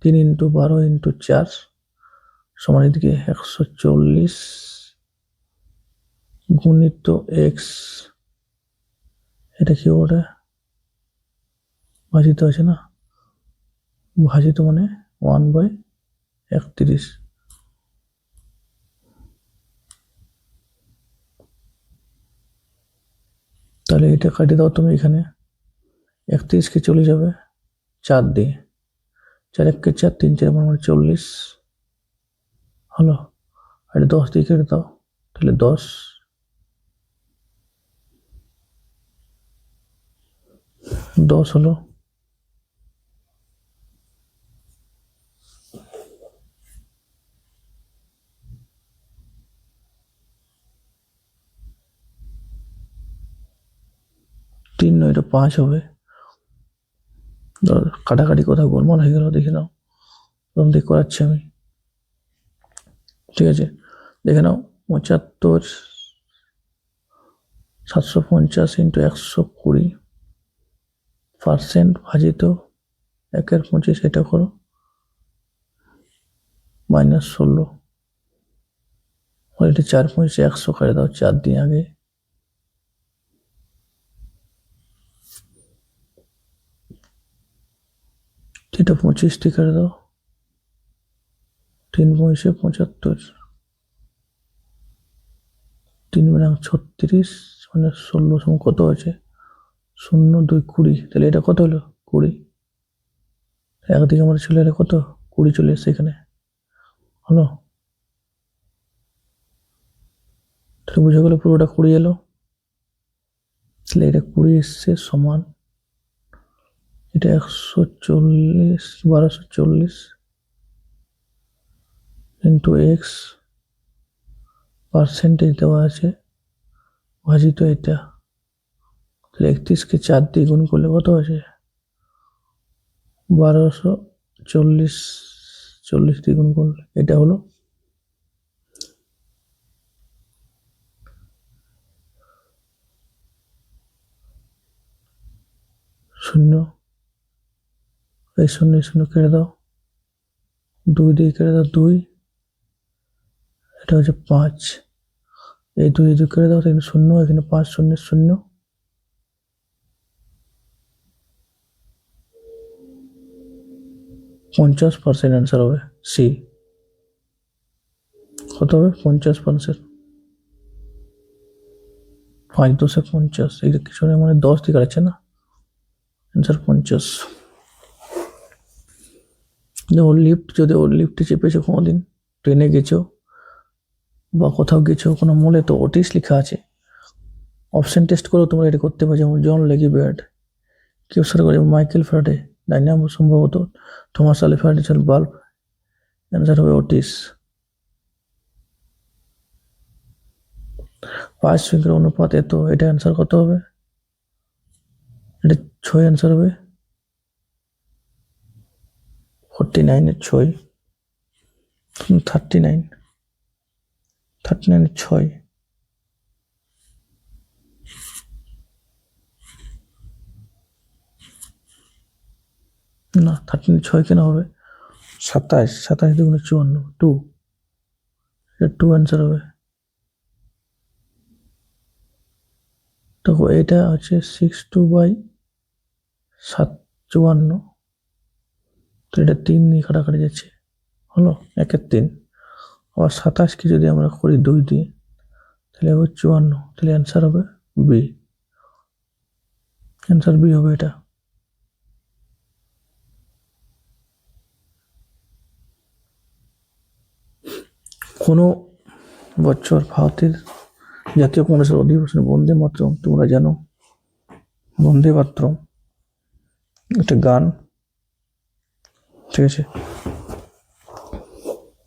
3 ইন্টু 12 ইন্টু 4 সমান এদিকে 140 গুণিত এক্স, এটা কি ওটা ভাজিত আছে না, ভাজিত মানে 1/31। তাহলে এটা কাটিয়ে দাও তুমি, এখানে 31কে চলে যাবে 4 দিয়ে, 4 1 4, 3 4 মানে 40 হলো। আর 10 দিয়ে কেটে দাও, তাহলে 10 হলো। তিন নয়, এটা 5 হবে। কাটাকাটি কোথাও গোলমাল হয়ে গেল, দেখে নাও, প্রথম দিক করাচ্ছি আমি, ঠিক আছে? দেখে নাও 75 750 ইন্টু 120% ভাজিত 1/25, এটা করো -16, এটা 4/100 করে দাও 4 দিয়ে আগে, এটা 25 করে দাও 3/75, 3 মানে 36 মানে 16 সমান কত আছে? 0 2 20, তাহলে এটা কত হলো? 20। একদিকে আমাদের চলে এলে কত? 20 চলে এসছে এখানে, হলো। তাহলে বুঝে গেলো পুরোটা 20 এলো। তাহলে এটা 20 এসছে সমান, এটা 140 1240 ইন্টু এক্স, পার্সেন্টেজ দেওয়া আছে, ভাজিত এটা। তাহলে 31কে 4 দিয়ে গুণ করলে কত আছে? 1240, 40 দিয়ে গুণ করলে এটা হলো শূন্য। এই 0 কেটে দাও, 2 দিয়ে কেটে দাও 2, এটা হচ্ছে 5। এই 2 কেটে দাও, এখানে 0, এখানে 5 0 0, 50% অ্যান্সার হবে সি। কত হবে? 50%। 5 10 50, এই কিছু মানে 10 দিয়ে কাটছে না, অ্যান্সার 50। ওর লিফট, যদি ওর লিফটে চেপেছো কোনোদিন, ট্রেনে গেছো বা কোথাও গেছো কোনো মলে, তো ওটিস লেখা আছে। অপশন টেস্ট করো তোমরা, এটা করতে পারো, যেমন জন লেগি বেয়ার্ড, কেউ সার করে মাইকেল ফ্যারাডে, ডাইনামো সম্ভবত Thomas Alva Edison bulb, answer হবে ওটিস। 5 সংখ্যার অনুপাত এত, এটা অ্যান্সার কত হবে? এটা 6 অ্যান্সার হবে, 49 এর 6, 39 এর 6, না 39 6 কেন হবে? 27 দুগুণে 54, 2, এটা 2 অ্যান্সার হবে। দেখো এটা হচ্ছে 62/54, তো এটা 3 নিয়ে কাটাকাটি যাচ্ছে, হলো 1 এর 3, আবার 27কে যদি আমরা করি 2 দিয়ে, তাহলে হবে 54, তাহলে অ্যান্সার হবে বি। অ্যান্সার বি হবে এটা। কোনো বছর ভারতের জাতীয় কংগ্রেসের অধিবেশন বন্দে মাতরম, তোমরা জানো বন্দে মাতরম একটা গান, ঠিক আছে,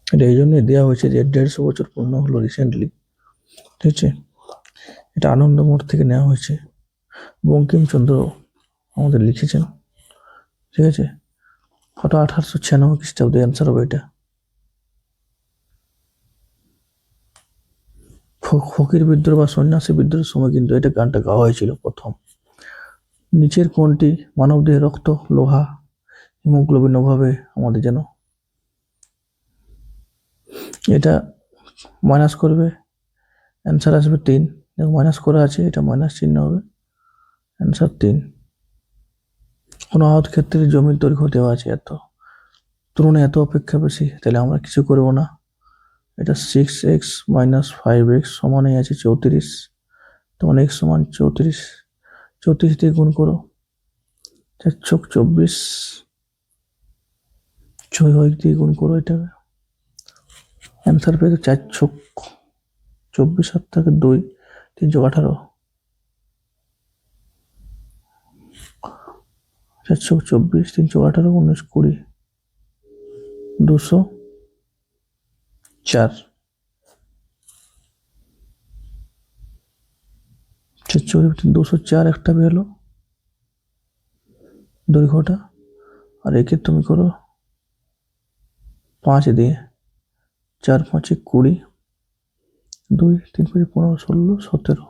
এটা এই জন্যই দেওয়া হয়েছে যে 150 বছর পূর্ণ হলো রিসেন্টলি, ঠিক আছে। এটা আনন্দ মোড় থেকে নেওয়া হয়েছে, বঙ্কিমচন্দ্র আমাদের লিখেছেন, ঠিক আছে। কত 1896 খ্রিস্টাব্দে অ্যান্সার হবে এটা। ফকির বিদ্রোহ বা সন্ন্যাসী বিদ্রোহের সময় কিন্তু এটা গানটা গাওয়া হয়েছিল প্রথম। নিচের কোনটি মানবদেহে রক্ত, লোহা, হিমোগ্লোবিন অভাবে আমাদের যেন, এটা মাইনাস করবে, অ্যান্সার আসবে 3, মাইনাস করা আছে, এটা মাইনাস চিহ্ন হবে, অ্যান্সার 3। কোনো আহত ক্ষেত্রে জমির দৈর্ঘ্য দেওয়া আছে এত, তুলনায় এত অপেক্ষা বেশি, তাহলে আমরা কিছু করবো না। এটা 6x - 5x সমানই আছে 34, তখন x সমান 34, 34 দিয়ে গুণ করো, 4×24, 6 দিয়ে গুণ করো, এটা অ্যান্সার পেয়ে 4×24, 7 থেকে 2, 318, 4×24, 318, 19, 20, 204, 204 একটা বেরোলো দৈর্ঘ্যটা, আর একে তুমি করো 5 দিয়ে, 4×5 = 20, 2, 3, 5, 15, 16, 17,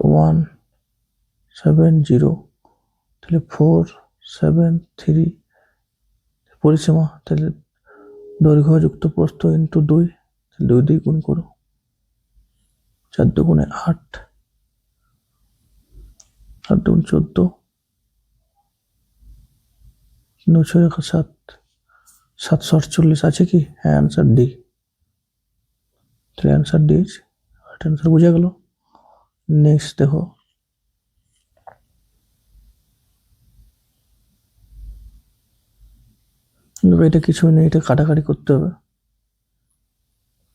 170, তাহলে 473 পরিসীমা, তাহলে দৈর্ঘ্য যুক্ত প্রস্থ ইন্টু 2, 2 দিয়ে গুণ করো, 4 দুগুণে 8, 8 দুগুণ 14, 9 7, 748 আছে কি? হ্যাঁ, অ্যান্সার ডি। তাহলে অ্যান্সার ডি, অ্যান্সার বোঝা গেল। নেক্সট দেখো, এটা কিছুই নেই, এটা কাটাকাটি করতে হবে।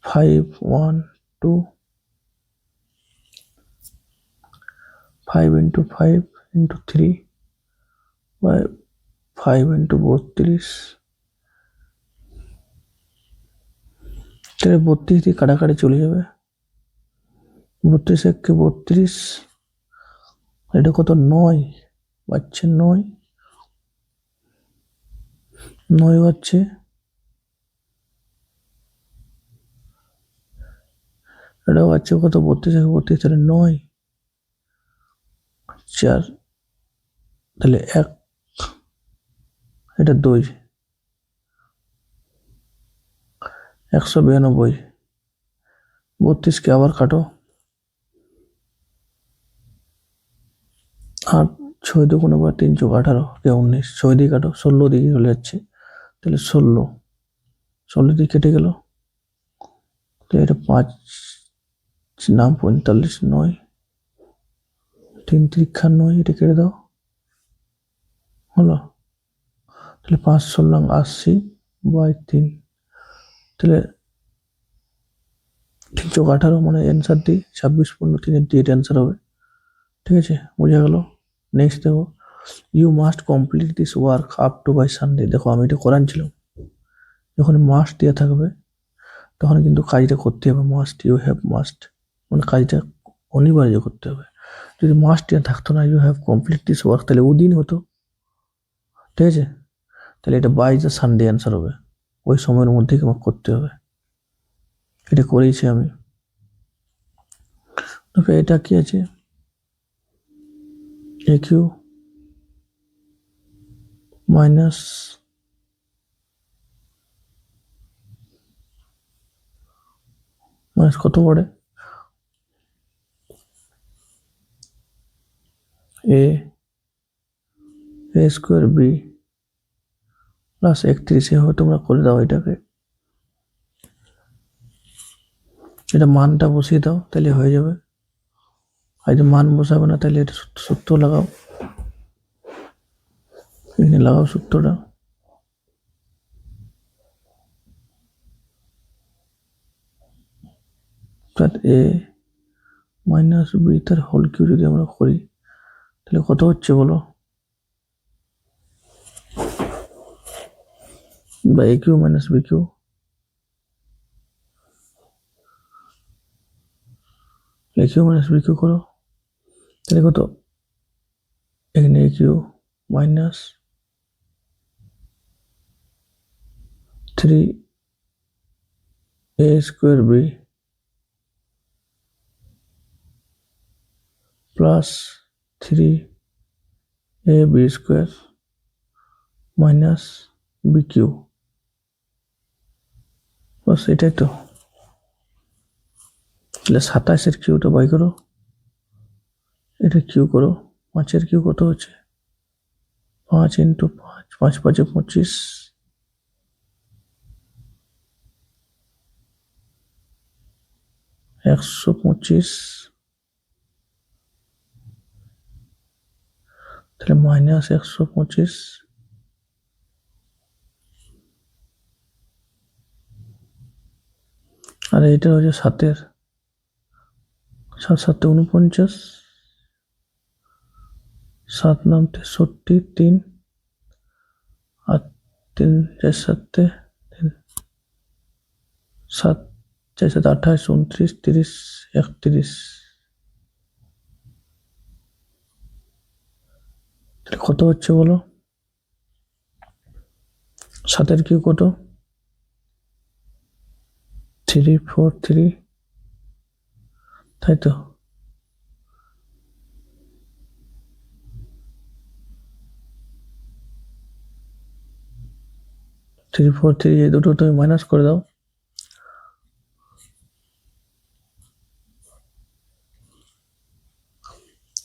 5, 1, 2, 5 × 5 × 3 by 5 × 32, তাহলে 32 দিয়ে কাটাকাটি চলে যাবে, 32 1 32, এটা কত 9 বাচ্চা, 9 বাচ্চে, এটা বাচ্চা কত 32 1 32, তাহলে 9, 4, তাহলে 1, এটা 2, 192, 32কে আবার কাটো, 8, 6 দুগুণে 3×18, 19, 6 দিয়ে কাটো, 16 দিকে চলে যাচ্ছে, তাহলে 16 দিয়ে কেটে গেল, তো এটা 5 নাম 45, 9, 3 3 9, এটা কেটে দাও, হলো, তাহলে 5 16 80/3, তাহলে 318 মানে অ্যান্সার ডি, 26/3 ডি অ্যান্সার হবে, ঠিক আছে, বোঝা গেল। নেক্সট দেখো, you must complete this work up to by Sunday. দেখো আমি এটা করাচ্ছিলাম, যখন মাস্ট দেওয়া থাকবে তখন কিন্তু কাজটা করতে হবে, মাস্ট, ইউ হ্যাভ মাস্ট, মানে কাজটা অনিবার্য করতে হবে। যদি মাস্ট দেওয়া থাকতো না, you have complete this work, তাহলে ওদিন হতো, ঠিক আছে। তাহলে এটা বাই দ্য সানডে অ্যান্সার হবে, ওই সময়ের মধ্যেই আমাকে করতে হবে, এটা করেইছি আমি। এটা কি আছে, এ কিউ মাইনাস কত পড়ে, এ স্কোয়ার বি প্লাস 31 হবে, তোমরা করে দাও এটাকে, এটা মানটা বসিয়ে দাও, তাহলে হয়ে যাবে। আর যদি মান বসাবে না তাহলে এটা সূত্র লাগাও, এখানে লাগাও সূত্রটা। এ মাইনাস বি তার হোল কিউ যদি আমরা করি তাহলে কত হচ্ছে বলো, বা A cube minus B cube, A cube minus B cube করো, তাহলে কত, এখানে A cube minus 3 a square B plus 3 a B square minus B cube, বাস এটাই তো। তাহলে 27-এর কিউটা বাই করো, এটা কিউ করো, 5-এর কিউ কত হচ্ছে, 5 ইন্টু 5, 5 5 25, 125, তাহলে মাইনাস 125, আর এটা হচ্ছে 7-এর, 7 7 49, 7 9 63, 3 আর 3 4 7 7 4 7 28 29 30 31, তাহলে কত হচ্ছে বলো, 7-এর কিউ কত, 3 4 3, তাই তো, থ্রি ফোর থ্রি, এই দুটো তুমি মাইনাস করে দাও,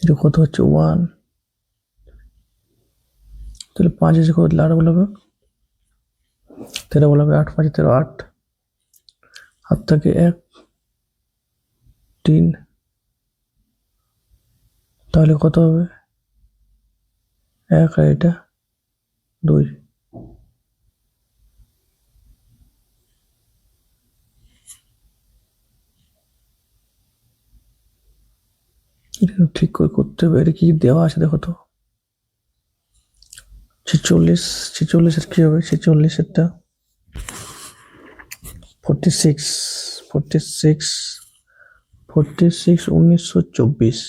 এটা কত হচ্ছে 1, তাহলে 5 এসে কত, 8 বলাবে, 13 বলাবে, 8 5 13 8, হাত থেকে 1 3, তাহলে কত হবে, 1 আর এটা 2, এটা ঠিক করে করতে হবে। এটা কি দেওয়া আছে দেখো তো, 46, 46-এর কি হবে, 46-এরটা 46 46 46 1924,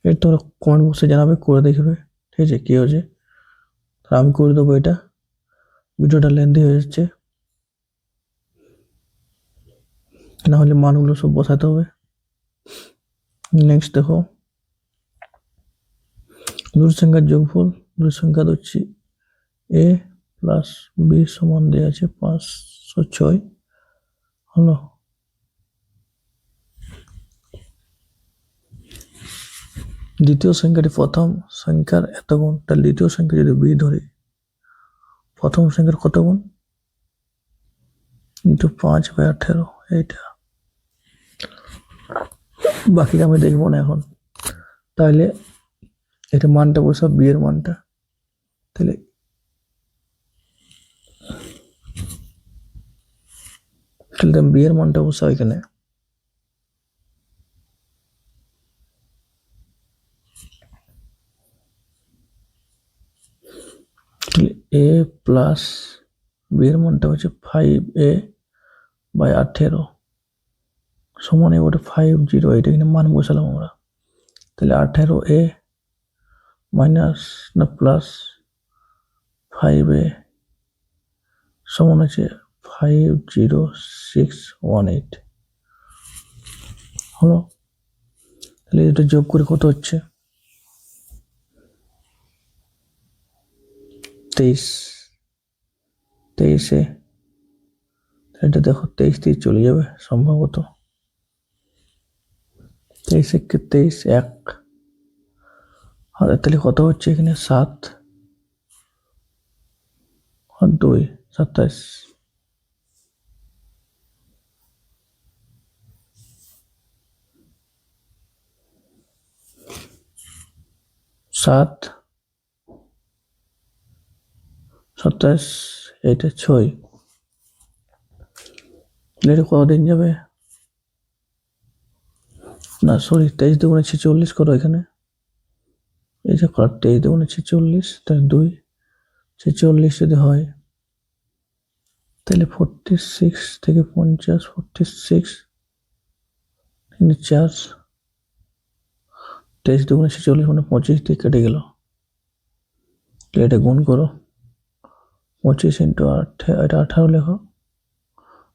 এটা তোমরা কমেন্ট বক্সে জানাবে, করে দেখবে, ঠিক আছে কি হয়েছে, আমি করে দেবো। এটা ভিডিওটা লেন্দি হয়ে যাচ্ছে, না হলে মানগুলো সব বসাতে হবে। নেক্সট দেখো, দুটো সংখ্যার যোগফল, দুটো সংখ্যা হচ্ছে এ প্লাস বি সমান দেওয়া আছে 506, হলো। দ্বিতীয় সংখ্যাটি প্রথম সংখ্যার এত গুণ, তাহলে দ্বিতীয় সংখ্যা যদি বি ধরি, প্রথম সংখ্যার কত গুণ, ইন্টু 5/18, এইটা বাকিটা আমি দেখবো না এখন। তাহলে এটা মানটা বসাও, বি এর মানটা, তাহলে বি এর মানটা বসাও এখানে, এ প্লাস বি এর মানটা হচ্ছে 5a/18 সমান এবারে 50, এটা এখানে মান বসালাম আমরা, তাহলে 18a মাইনাস না প্লাস 5a সমান আছে 50618, হলো। তাহলে এটা যোগ করে কত হচ্ছে, 23, 23-এ এটা দেখো 23 দিয়ে চলে যাবে সম্ভবত, 23 1 23 1, আর তাহলে কত হচ্ছে এখানে 7, আর 2 27, 7 27, এটা 6, এটা কতদিন যাবে? না সরি, 23 দুগুণে 46 করো এখানে, এই যে 23 দুগুণে 46, তাহলে 2 46 যদি হয় তাহলে 46 থেকে 50, 46 এখানে 4, 23 দুগুণে 46 মানে 25 দিয়ে কেটে গেল। এটা গুণ করো, 25 ইন্টু 8, এটা 18 লেখো,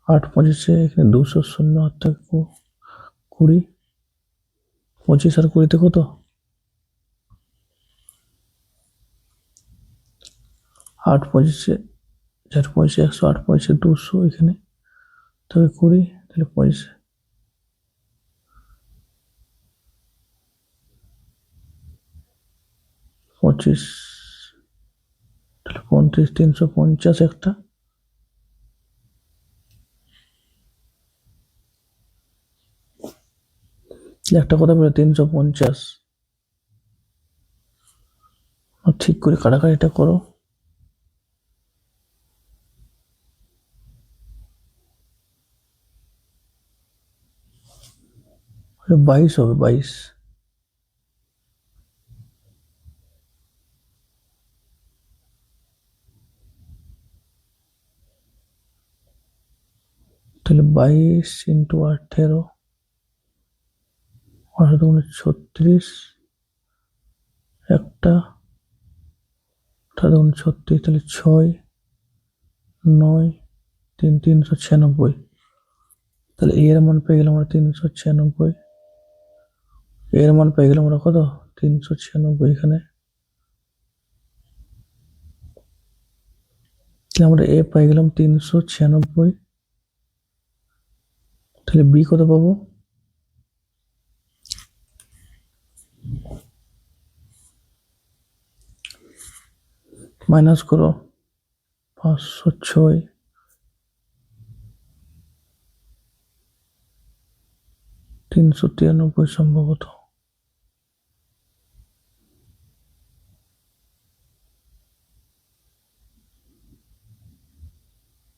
8 25 এখানে 200, 0 8 থেকে 20, 25 আর 20 তে কত? 8 25, 4 25 100, 8 25 200, এখানে তবে 20, তাহলে 25, 25 তাহলে 35, 350 একটা, একটা কথা বলে 350, ঠিক করে কাটাকাটিটা করো। 22 হবে, 22, তাহলে 22 ইন্টু 18, 36, একটা 36, তাহলে 6 9 3 396, তাহলে এর মান পেয়ে গেলাম আমরা 396, এর মান পেয়ে গেলাম আমরা কত? 396 এখানে, আমরা এ পেয়ে গেলাম 396, তাহলে বি কত পাবো? মাইনাস করো, 506, 393 সম্ভবত,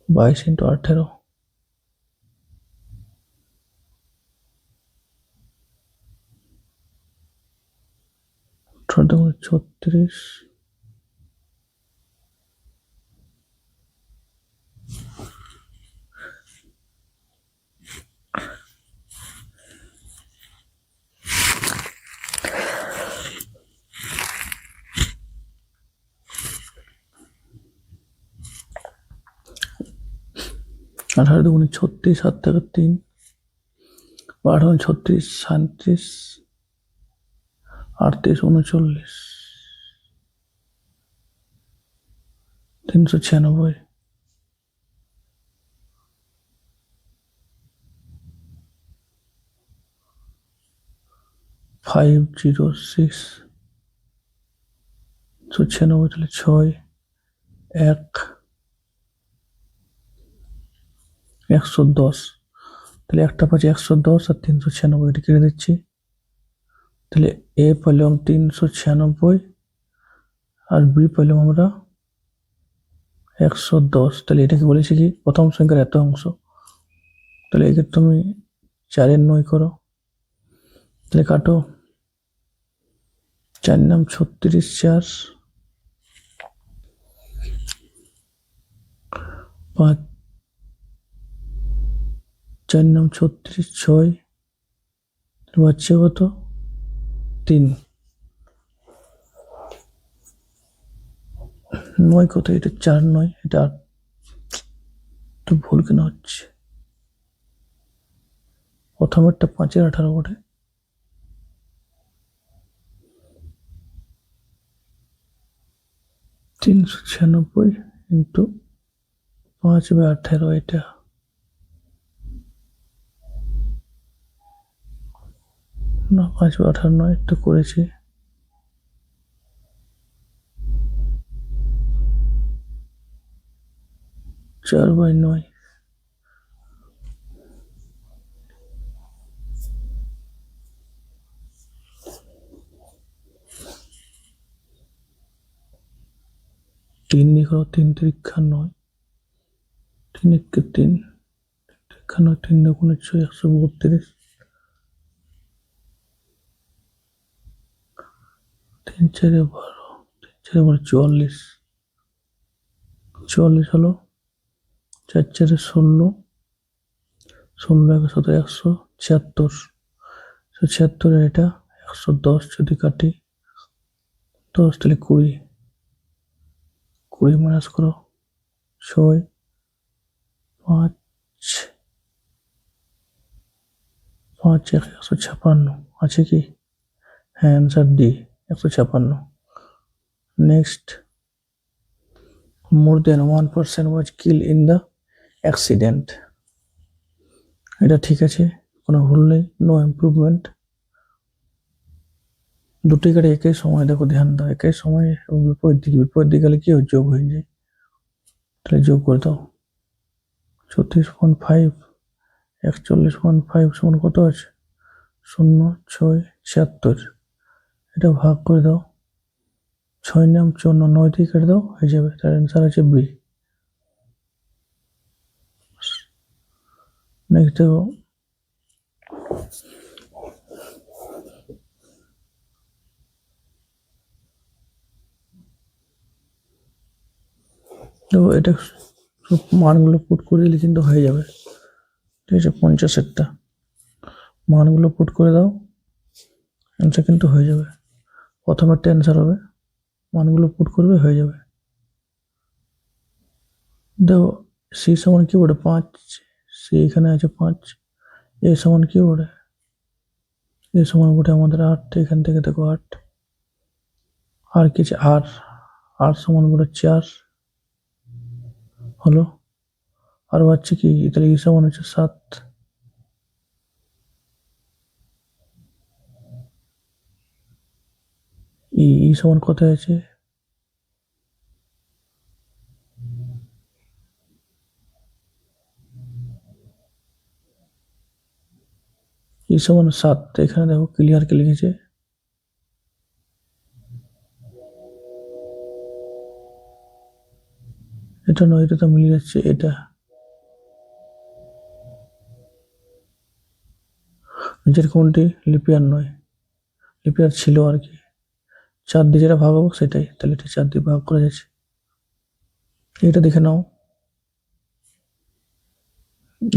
বাইশ ইন্টু 18, 36, আঠারো দুগুণে 36, 7 থেকে 3, 18 36, 37, 38 39, 396, 506, 96, তাহলে 6 1 110, তাহলে একটা পাচ্ছি 110 আর 396, এটা কেটে দিচ্ছি, তাহলে এ পেলাম 396 আর বি পেলাম আমরা 110, তাহলে এটাকে বলেছি কি প্রথম সংখ্যার এত অংশ, তাহলে একে তুমি 4 9 করো, তাহলে কাটো, 4 নাম 36, 4 5, 4 নাম 36, 6 বাচ্চা কত? 3, 9 কত? এটা 4 9, এটা তো ভুল কেন হচ্ছে? প্রথমেরটা 5 18 বটে, 396 ইন্টু 5/18, এটা না 5/18 নয়, একটু করেছি, 4/9। তিন লিখো, 3×3 = 9, 3×3 3 3×9 = 132, 3×4 = 12, 3×4 = 44, 44 হলো 4×4 = 16, 16 × 17 176, 176 এটা 110 যদি কাটি 10 তাহলে 20, 20 মাইনাস করো 6, 5, 5 156 আছে কি? হ্যাঁ, answer D 156। Next, more than 1% was killed in the accident। এটা ঠিক আছে, কোনো ভুল নেই, নো ইমপ্রুভমেন্ট। দুটি গাড়ি একই সময়, দেখো ধ্যান দাও, একই সময় এবং বিপরীত দিকে গেলে কি যোগ হয়ে যায়, তাহলে যোগ করে দাও। 34.5 41.5 সমান কত আছে? 0, 6, 76। এটা ভাগ করে দাও, 6 নাম 54, 9 দিয়ে কেটে দাও, হয়ে যাবে। তার অ্যান্সার আছে বি। নেক্সট দেখো, এটা সব মানগুলো পুট করে দিলে কিন্তু হয়ে যাবে, ঠিক আছে। 50-এরটা মানগুলো পুট করে দাও, অ্যান্সার কিন্তু হয়ে যাবে। প্রথমেরটা অ্যান্সার হবে, মানগুলো পুট করবে, হয়ে যাবে। দেখো সি সমান কি বলে 5, সি এখানে আছে 5, এ সমান কি বলে, এ সমান বটে আমাদের 8, এখান থেকে দেখো 8, আর কি আছে আর, আর সমান বলে 4 হলো, আর হচ্ছে কি, তাহলে ই সমান হচ্ছে 7, ই সমান কত আছে, ই সমান 7, এখানে দেখো ক্লিয়ার কে লিখেছে, এটা নয়, এটা তো মিলে যাচ্ছে, এটা নিচের কোনটি লিপিয়ার নয়, লিপিয়ার ছিল আর কি, 4 দিয়ে যেটা ভাগ হবো সেটাই, তাহলে এটা 4 দিয়ে ভাগ করা যাচ্ছে। এটা দেখে নাও,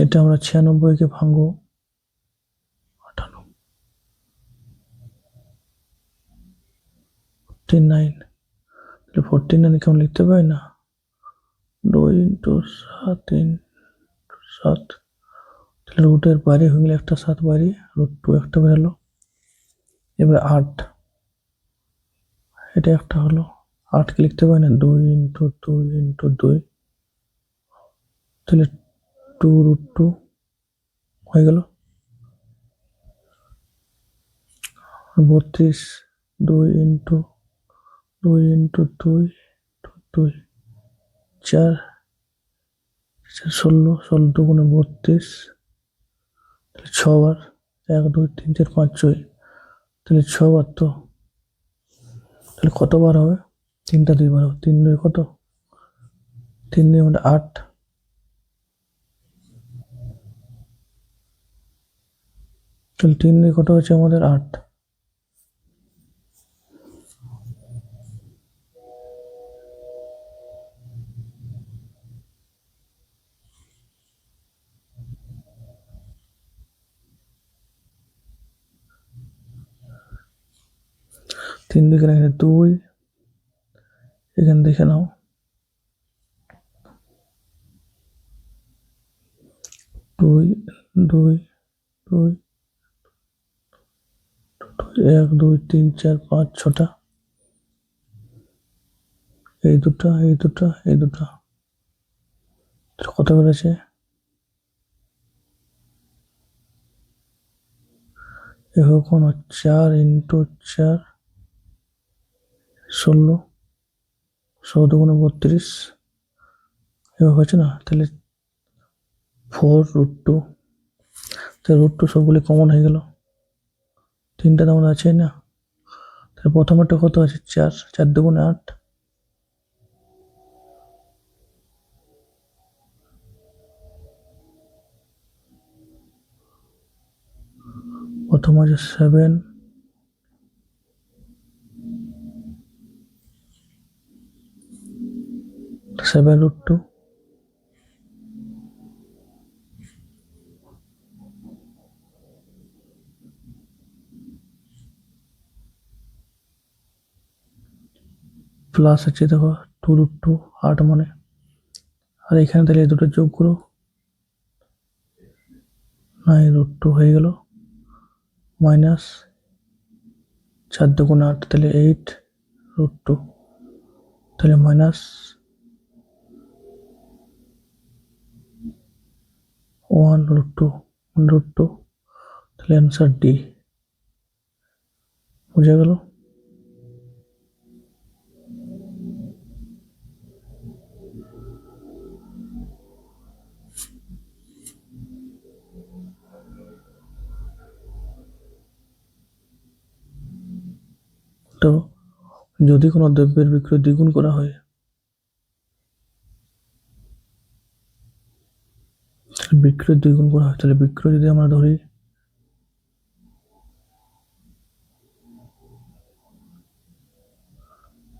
এটা আমরা 96-কে ভাঙবো 49, তাহলে 49 কেমন লিখতে পারি না, 2 × 7 × 7, তাহলে রুটের বাইরে হয়ে গেলে একটা 7 বাইরে, √2 একটা বেরোলো। এবার 8, এটা একটা হলো, 8কে লিখতে পারি না, 2 × 2 × 2, তাহলে 2√2 হয়ে গেল। 32, 2 × 2 × 2 × 2, 4, 16, 16 × 2 = 32, তাহলে 6 বার, 1 2 3 4 5 6, তাহলে 6 বার, তো তাহলে কতবার হবে, 3টা 2 বার হবে, 3 2 কত, 3 2 মানে 8, তাহলে 3 2 কত হচ্ছে আমাদের 8। 3 2 এখানে 2, এখানে দেখে নাও, 2 2 2 1 2 3 4 5 6টা, এই দুটো এই দুটো এই দুটো, কত বেড়েছে, এখন 4 × 4 16, 16 × 32, এভাবে হচ্ছে না, তাহলে 4√2, তাহলে √2 সবগুলি কমন হয়ে গেল, 3টা তো আমাদের আছে না। তাহলে প্রথমেরটা কত আছে, 4, 4 দুগুণে 8, প্রথম আছে 7, 7√2, প্লাস আছে দেখো 2√2, 8 মানে, আর এখানে তাহলে এই দুটো যোগ করো, 9√2 হয়ে গেল, মাইনাস 4 দুগুণে 8, তাহলে 8√2, তাহলে মাইনাস 1√2, তাহলে অ্যান্সার ডি। বুঝা গেল? তো যদি কোনো দ্রব্যের বিক্রয় দ্বিগুণ করা হয়, বিক্রয় দ্বিগুণ করা হয়, তাহলে বিক্রয় যদি আমরা ধরি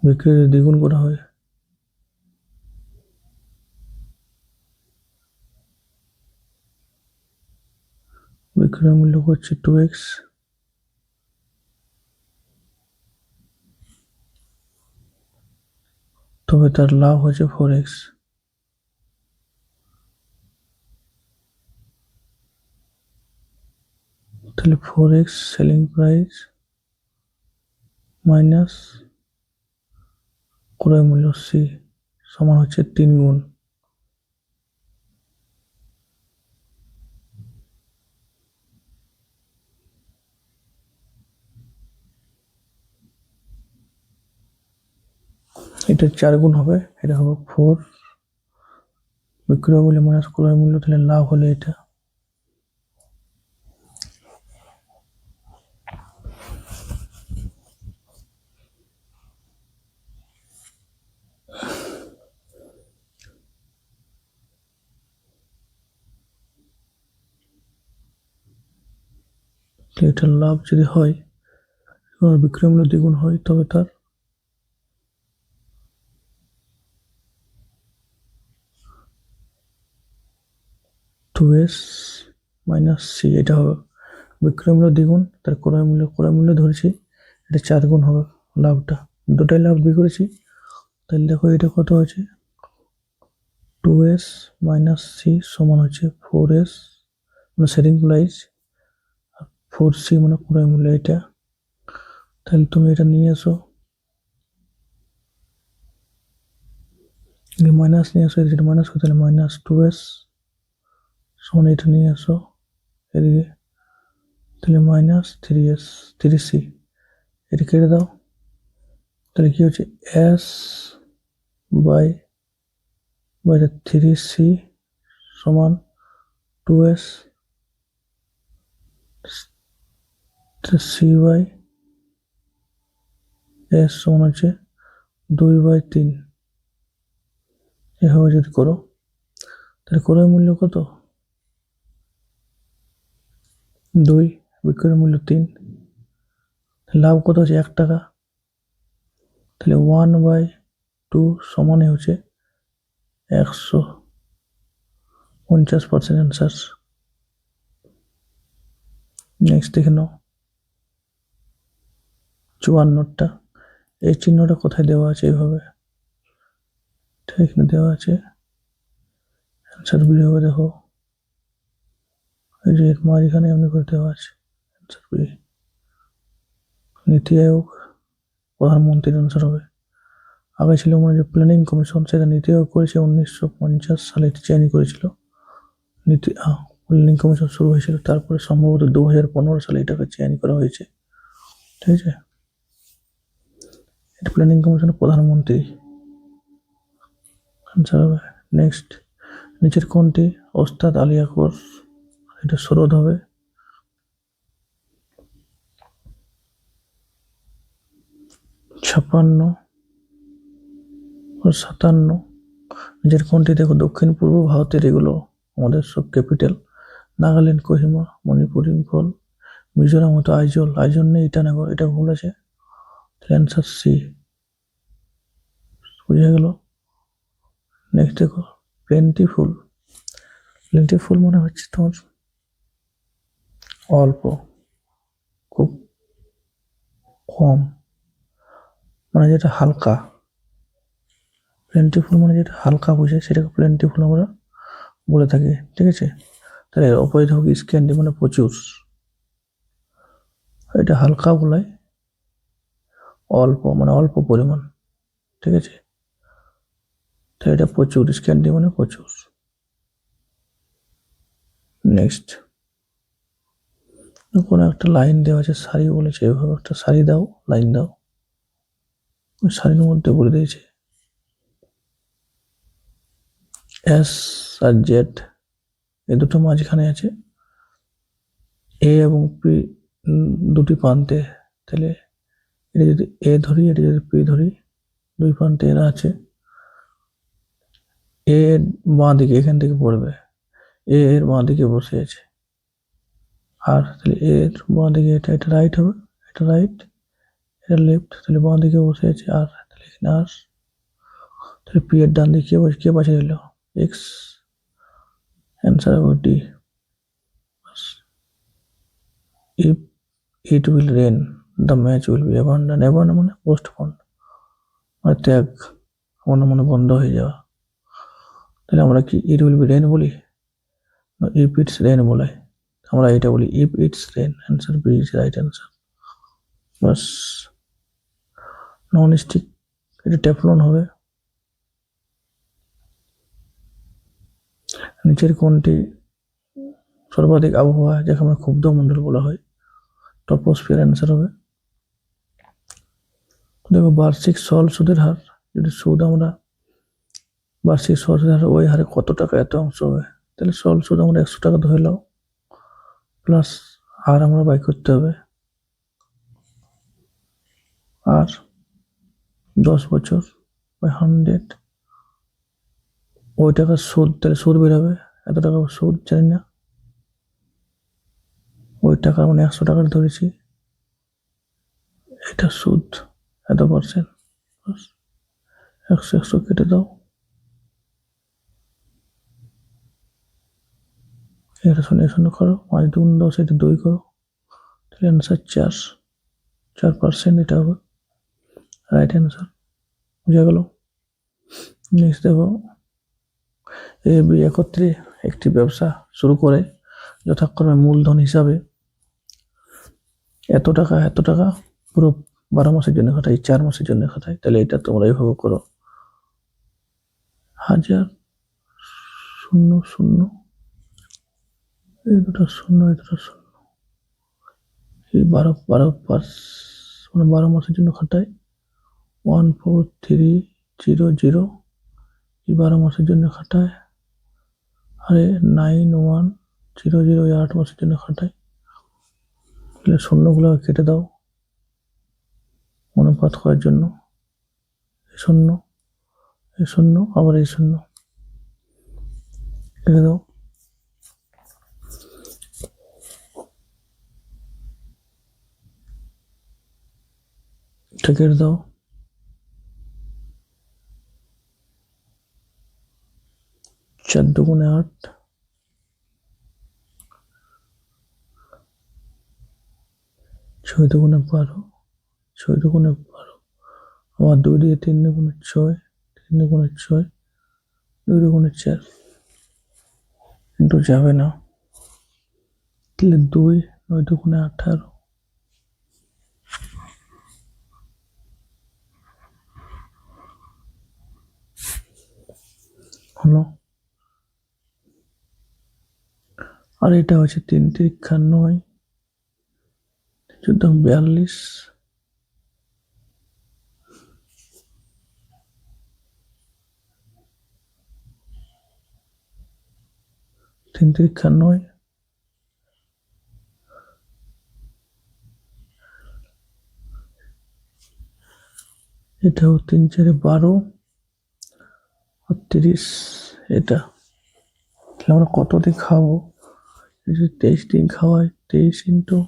বিক্রয় যদি দ্বিগুণ করা হয়, বিক্রয় মূল্য হচ্ছে 2x, তবে তার লাভ হচ্ছে 4x। তাহলে 4x সেলিং প্রাইস মাইনাস ক্রয় মূল্য সি সমান হচ্ছে 3 গুণ। এটা 4 গুণ হবে, এটা হবে 4 বিক্রয় মূল্য মাইনাস ক্রয় মূল্য, তাহলে লাভ হলে এটা। এটার লাভ যদি হয়, বিক্রয় মূল্য দ্বিগুণ হয়, তবে তার টু এস মাইনাস সি, এটা হবে বিক্রয় মূল্য দ্বিগুণ, তার ক্রয় মূল্য ধরেছি, এটা 4 গুণ হবে লাভটা, দুটাই লাভ বের করেছি। তাহলে দেখো এটা কত আছে, 2s মাইনাস সি সমান হচ্ছে 4s মানে সেলিং প্রাইস, 4c মানে ক্রয় মূল্য এটা। তাহলে তুমি এটা নিয়ে এসো, মাইনাস নিয়ে আসো, এটা মাইনাস করতে হলে মাইনাস 2s সমান এটা নিয়ে আসো এদিকে, তাহলে মাইনাস 3c, এটা কেটে দাও, তাহলে কি হচ্ছে s বাই 3c সমান 2s, c বাই s সমান হচ্ছে 2/3। এভাবে যদি করো, তাহলে ক্রয় মূল্য কত 2, বিক্রয় মূল্য 3, লাভ কত হচ্ছে 1 টাকা, তাহলে 1/2 সমানে হচ্ছে 150% অ্যান্সার। নেক্সট দেখে নাও 54টা, এই চিহ্নটা কোথায় দেওয়া আছে, এইভাবে এখানে দেওয়া আছে, অ্যান্সার বি হবে, দেখো এই যে মাঝখানে এমনি করে দেওয়া আছে, অ্যান্সার বি। নীতি আয়োগ প্রধানমন্ত্রীর অ্যান্সার হবে। আগে ছিল মনে যে প্ল্যানিং কমিশন, সেটা নীতি আয়োগ করেছে 1950 সালে চেঞ্জ করেছিল, প্ল্যানিং কমিশন শুরু হয়েছিল, তারপরে সম্ভবত 2015 সালে এটাকে চেঞ্জ করা হয়েছে, ঠিক আছে। এটা প্ল্যানিং কমিশনের প্রধানমন্ত্রী, অ্যান্সার হবে নেক্সট, নিচের কোনটি ওস্তাদ আলী আকবর? এটা সরোদ হবে। ছাপ্পান্ন ও 57। নিচের কোনটি দেখো দক্ষিণ পূর্ব ভারতের, এগুলো আমাদের সব ক্যাপিটাল। নাগাল্যান্ড কোহিমা, মণিপুর ইম্ফল, মিজোরাম হতো আইজল, আইজল নেই ইটানগর, এটা ভুল আছে। অ্যান্সার সি, বুঝে গেল। নেক্সট দেখো প্লেন্টিফুল। প্লেন্টিফুল মানে হচ্ছে তোমার অল্প, খুব কম, মানে যেটা হালকা। প্লেন্টিফুল মানে যেটা হালকা বোঝে সেটাকে প্লেন্টিফুল আমরা বলে থাকি, ঠিক আছে। তাহলে অপোজিট হোক স্ক্যান্ডি মানে প্রচুর, এটা হালকা বলায়, অল্প মানে অল্প পরিমাণ, ঠিক আছে। তো এটা প্রচুর, স্ক্যান্ডি মানে প্রচুর। নেক্সট, কোনো একটা লাইন দেওয়া আছে, সারি বলেছে, এভাবে একটা সারি দাও, লাইন দাও, ওই সারির মধ্যে বলে দিয়েছে এস আর জেড, এই দুটো মাঝখানে আছে, এ এবং পি দুটি প্রান্তে। তাহলে এটা যদি এ ধরি, এটা যদি পি ধরি, দুই প্রান্তে এরা আছে। এ এর বাঁ দিকে এখান থেকে পড়বে, এ এর বাঁ দিকে বসে আছে। আর তাহলে এ এর বাঁ দিকে এটা, এটা রাইট হবে, এটা রাইট, এটা লেফট, তাহলে বাঁ দিকে বসে আছে আর, তাহলে এখানে আর, তাহলে পি এর ডান দিকে কে বাঁচিয়ে দিল? এক্স। অ্যান্সার হবে D. If it will rain the match will be abandon. Abandon মানে পোস্টপোন, মানে ত্যাগ, মনে মনে বন্ধ হয়ে যাওয়া। তাহলে আমরা কি ইট উইল বি রেন বলি? ইফ ইটস রেন বলে আমরা এটা বলি if it's rain. Answer B is right answer. বাস। নন স্টিক, এটা টেফলন হবে। নিচের কোনটি সর্বাধিক আবহাওয়া যাকে আমরা ক্ষুব্ধ মণ্ডল বলা হয়? টপোস্ফিয়ার অ্যান্সার হবে। দেখো বার্ষিক সরল সুদের হার, যদি সুদ আমরা বার্ষিক সরল সুদের হার, ওই হারে কত টাকা এত অংশ হবে। তাহলে সরল সুদ আমরা 100 টাকা ধরে নাও, প্লাস আর আমরা বাই করতে হবে, আর 10 বছর বাই 100, ওই টাকার সুদ, তাহলে সুদ বেরোবে এত টাকা সুদ, জানি না, ওই টাকা মানে 100 টাকার ধরেছি, এটা সুদ এত পার্সেন্ট, 100 কেটে দাও, এটা শূন্য শূন্য করো, 5 2 10, এটা 2 করো, তাহলে অ্যান্সার 4%, এটা হবে রাইট অ্যান্সার। বুঝে গেল। নেক্সট দেখো, এ বি একত্রে একটি ব্যবসা শুরু করে যথাক্রমে মূলধন হিসাবে এত টাকা এত টাকা পুরো 12 মাসের জন্য খাটাই, 4 মাসের জন্য খাটাই। তাহলে এটা তোমরা এইভাবে করো, 1000 0 0, এই দুটো শূন্য, এই দুটো শূন্য, এই 12 মাসের জন্য খাটাই, 14300, এই 12 মাসের জন্য খাটায়, আরে 9100, এই 8 মাসের জন্য খাটায়। তাহলে শূন্যগুলো কেটে দাও অনুপাত করার জন্য, এই শূন্য, এই শূন্য, আবার এই শূন্য, কেটে দাও। এটা কেটে দাও, 4 2 8, 6 2 12, 6 2 12, আবার 2 দিয়ে 3 2 6, 3 2 6, 2 2 4, কিন্তু যাবে না, তাহলে 2 9 2 18 হলো। আর এটা হচ্ছে 3 3 9, 42, তিন তিরিক্ষা 9, এটাও 3 4 12 আর 30, এটা তাহলে আমরা কত দিয়ে খাবো? যদি 23 দিন খাওয়াই, 23 ইন্টু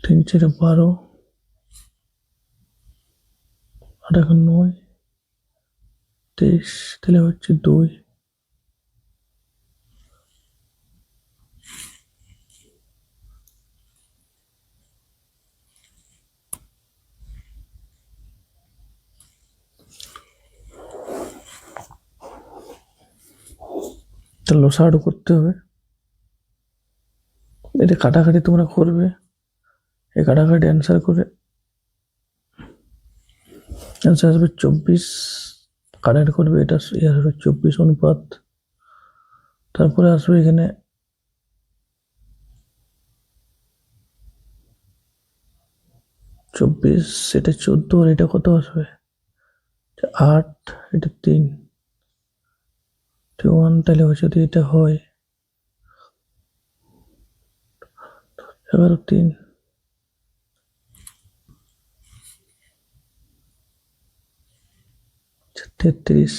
3 4 12 আর এখন 9 23, তাহলে হচ্ছে 2। তাহলে লসাগু করতে হবে, এটা কাটাকাটি তোমরা করবে, এই কাটাকাটি অ্যান্সার করে অ্যান্সার আসবে 24, কাটাকাটি করবে, এটা আসবে 24 অনুপাত, তারপরে আসবে এখানে 24, এটা 14, আর এটা কত আসবে? 8, এটা 3 1, তাহলে যদি এটা হয় 11 3, আচ্ছা 33,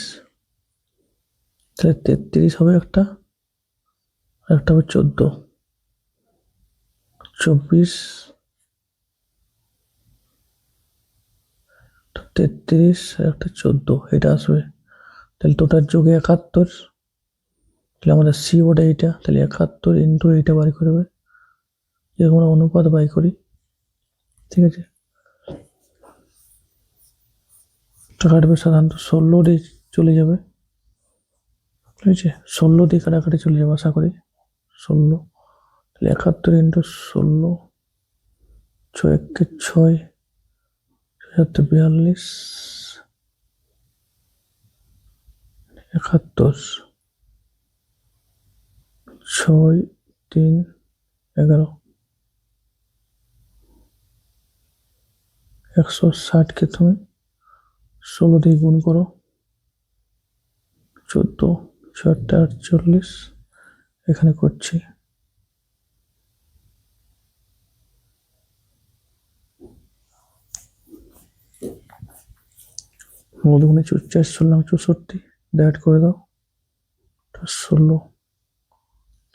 তাহলে 33 হবে একটা, আর একটা হবে 14, 24 33 আর একটা 14, এটা আসবে, তাহলে টোটাল যোগে 71, তাহলে আমাদের সি ওটা এইটা, তাহলে 71 ইন্টু এইটা বাই করবে, যেরকম আমরা অনুপাত বাই করি, ঠিক আছে। কাটবে সাধারণত 16 দিয়ে চলে যাবে, ঠিক আছে, 16 দিয়ে কাটাকাটি চলে যাবে আশা করি, 16, তাহলে 71 ইন্টু 16, 6 1 6, 42, 71, 6 3 11, 160কে তুমি 16 দিয়ে গুণ করো, 14 4 48, এখানে করছি, মধুগুণে 4 16 64, দ্যাট করে দাও, 16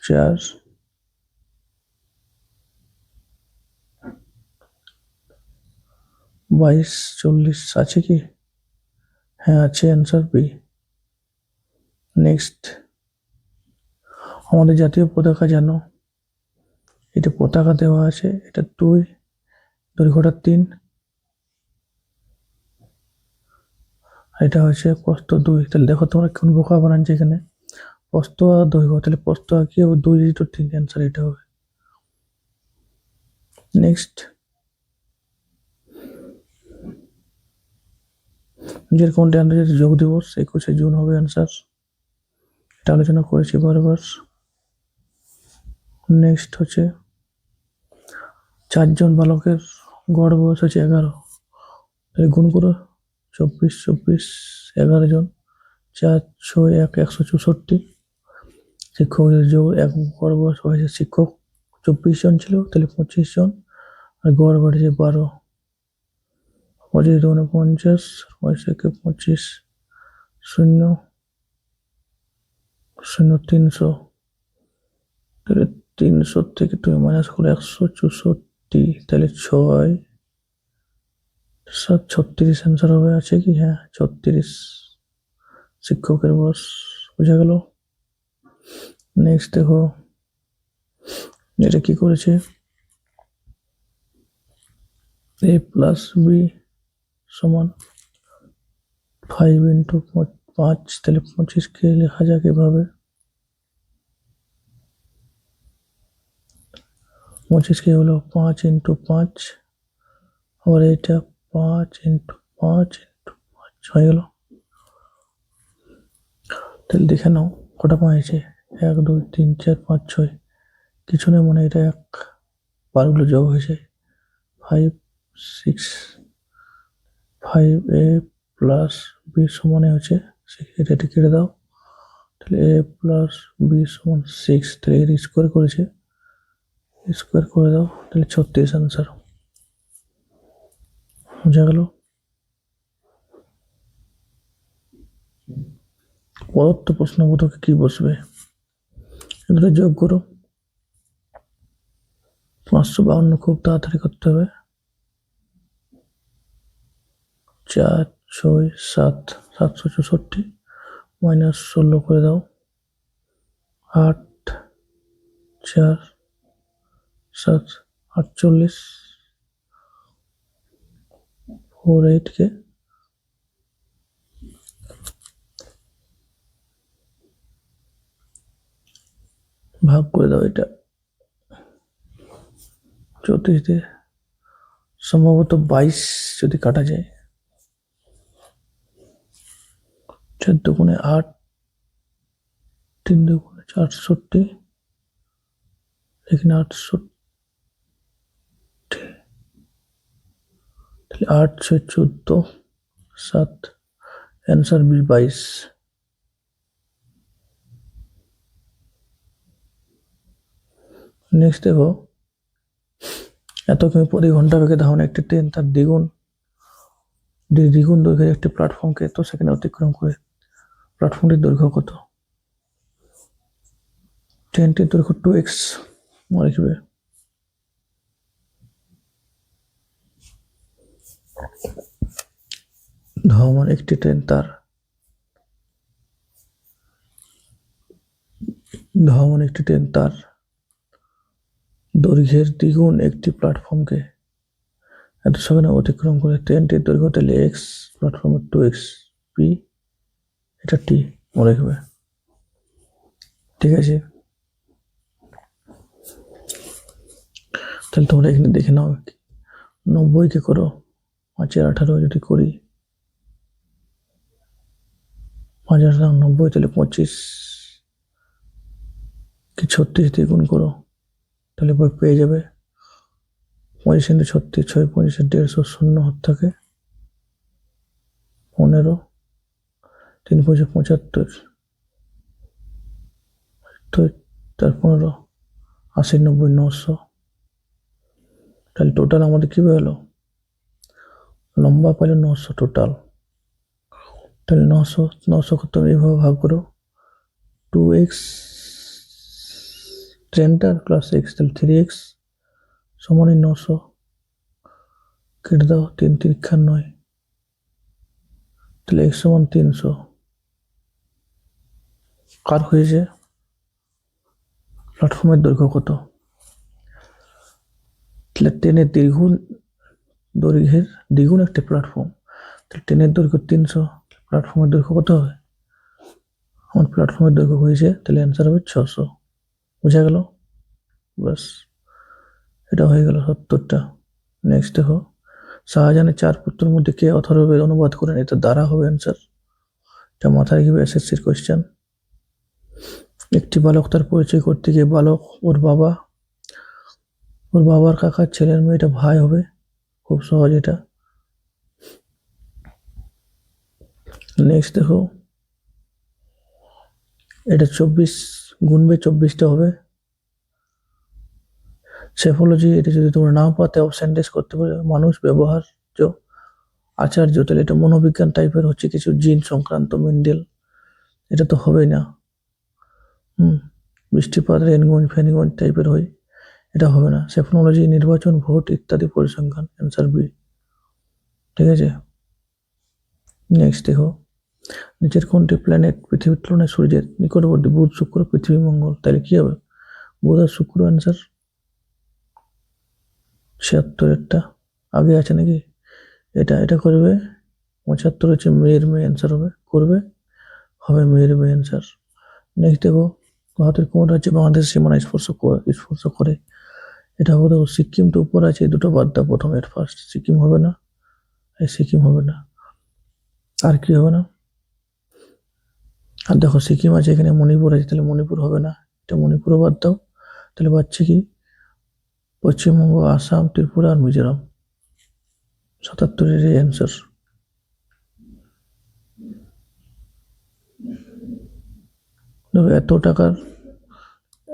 4 22 40 আছে কি? হ্যাঁ আছে, অ্যান্সার বি। নেক্সট, আমাদের জাতীয় পতাকা জানো, এটা পতাকা দেওয়া আছে, এটা 2, দৈর্ঘ্যটা 3, এটা হচ্ছে প্রস্থ 2, তাহলে দেখো তোমরা কোন বোকা বানাচ্ছে এখানে, প্রস্থ আর দৈর্ঘ্য, তাহলে প্রস্থ আর কি হবে 2 ইন্টু 3, অ্যান্সার এটা হবে। নেক্সট, নিজের কোনটি আন্তর্জাতিক যোগ দিবস? 21শে জুন হবে অ্যান্সার, এটা আলোচনা করেছি বারবার। নেক্সট হচ্ছে 4 জন বালকের গড় বয়স হচ্ছে 11, তাহলে গুণ করো 24 24, 11 জন, 4 6 1 164, শিক্ষকদের যোগ এক গড় বয়স হয়েছে, শিক্ষক 24 জন ছিল, তাহলে 25 জন, আর গড় বাড়ছে 12, 25 2 50, 25 0 0 300, তাহলে 300 থেকে তুমি মাইনাস করো 164, তাহলে 6 7 36 অ্যান্সার হবে, আছে কি? হ্যাঁ 36 শিক্ষকের বয়স, বোঝা গেল। নেক্সট দেখো এটা কি করেছে, a প্লাস বি সমান 5 ইন্টু 5, তাহলে 25কে লেখা যাক এভাবে, 25কে হলো 5 ইন্টু 5, আবার এটা 5 ইন্টু 5 ইন্টু 5 হয়ে গেল। তাহলে দেখে নাও কটা পাইছে, 1 2 3 4 5 6, কিছু নেই মনে, এটা এক বারগুলো যোগ হয়েছে, 5 6 5a প্লাস বি সমানে হচ্ছে এটা কেটে দাও, তাহলে এ প্লাস বি সমান 6, তাহলে এর স্কোয়ার করেছে, স্কোয়ার করে দাও, তাহলে 36 আনসার। বোঝা গেল? পরবর্ত প্রশ্নবোধকে কি বসবে, এগুলো যোগ করো। 552 খুব তাড়াতাড়ি করতে হবে। 4, 6, 7, 764 মাইনাস 16 করে দাও, 8, 4, 7, 48, 48 কে ভাগ করে দাও, এটা 34 দিয়ে সম্ভবত 22 যদি কাটা যায়, 4 দুগুণে 8, 3 দুগুণে 68, এখানে 68, তাহলে 8, 6, 14, 7, অ্যান্সার বি 22। নেক্সট দেখো, এত কিমি প্রতি ঘন্টা বেগে ধাবন একটি ট্রেন তার দ্বিগুণ দৈর্ঘ্যের একটি প্ল্যাটফর্মকে এত সেকেন্ডে অতিক্রম করে, প্ল্যাটফর্মটির দৈর্ঘ্য কত? ট্রেনটির দৈর্ঘ্য 2x লিখবে। ধাবমান একটি ট্রেন তার দৈর্ঘ্যের দ্বিগুণ একটি প্ল্যাটফর্মকে এত সেকেন্ডে অতিক্রম করে, ট্রেনটির দৈর্ঘ্য তাহলে এক্স, প্ল্যাটফর্মের 2x, পি এটা টি মনে রাখবে। ঠিক আছে, তাহলে তোমরা এখানে দেখে নাও, 90কে করো, 5 আর 18 যদি করি, 5 আর 90, তাহলে 25 কি 36 দিয়ে গুণ করো, তাহলে বই পেয়ে যাবে 25 × 36, 6, 25, 150, শূন্য হাত থাকে 15, 3, 5, 75, 4, 15, 80, 90, 900, তাহলে টোটাল আমাদের কি হলো, লম্বা পাইলে 900 টোটাল, তাহলে 900 করতে হবে, এইভাবে ভাগ করো, 2x ট্রেনটার প্লাস x, তাহলে 3x সমানই 900, কেটে দাও, 3 3 9, তাহলে x সমান 300। কার হয়েছে, প্ল্যাটফর্মের দৈর্ঘ্য কত, তাহলে ট্রেনের দৈর্ঘ্যের দ্বিগুণ একটি প্ল্যাটফর্ম, তাহলে ট্রেনের দৈর্ঘ্য 300, প্ল্যাটফর্মের দৈর্ঘ্য কত হবে, আমার প্ল্যাটফর্মের দৈর্ঘ্য হয়েছে, তাহলে অ্যান্সার হবে 600। বোঝা গেল? বাস, এটা হয়ে গেল 70টা। নেক্সট দেখো, শাহজাহানের 4 পুত্রের মধ্যে কে অথর্ববেদ অনুবাদ করেন, এটা দ্বারা হবে অ্যান্সার, এটা মাথায় রাখবে, এসএসসির কোয়েশ্চেন। একটি বালক তার পরিচয় করতে গিয়ে বালক ওর বাবার কাকার ছেলের মেয়ে, এটা ভাই হবে, খুব সহজ এটা। নেক্সট দেখো, এটা 24 গুনবে 24টা হবে। সেফোলজি, এটা যদি তোমরা নাও পাতে অপশন টেস্ট করতে পারো, মানুষ ব্যবহার্য আচার্য, তাহলে এটা মনোবিজ্ঞান টাইপের হচ্ছে, কিছু জিন সংক্রান্ত, মেন্ডেল, এটা তো হবেই না। বৃষ্টিপাত, রেনগঞ্জ, ফেনীগঞ্জ টাইপের হয়, এটা হবে না। সেফোলজি, নির্বাচন, ভোট ইত্যাদি পরিসংখ্যান, অ্যান্সার বি। ঠিক আছে, নেক্সট দেখো, নিচের কোনটি প্ল্যানেট পৃথিবীর তুলনায় সূর্যের নিকটবর্তী, বুধ, শুক্র, পৃথিবী, মঙ্গল, তাহলে কি হবে, বুধ আর শুক্র অ্যান্সার। 76-এরটা আগে আছে নাকি, এটা করবে। 75 হচ্ছে মেয়ের মেয়ে, অ্যান্সার হবে মেয়ের মেয়ে অ্যান্সার। নেক্সট দেখো, ভারতের কোন রাজ্যে বাংলাদেশ সীমানা স্পর্শ করে, এটা হবে, দেখো সিকিম তো উপর আছে, এই দুটো বাদ দাও, প্রথমের ফার্স্ট সিকিম হবে না, সিকিম হবে না, আর কি হবে না, আর দেখো সিকিম আছে, এখানে মণিপুর আছে, তাহলে মণিপুর হবে না, এটা মণিপুরও বাদ দাও, তাহলে পাচ্ছে কি পশ্চিমবঙ্গ, আসাম, ত্রিপুরা আর মিজোরাম। 77-এর অ্যান্সার। দেখো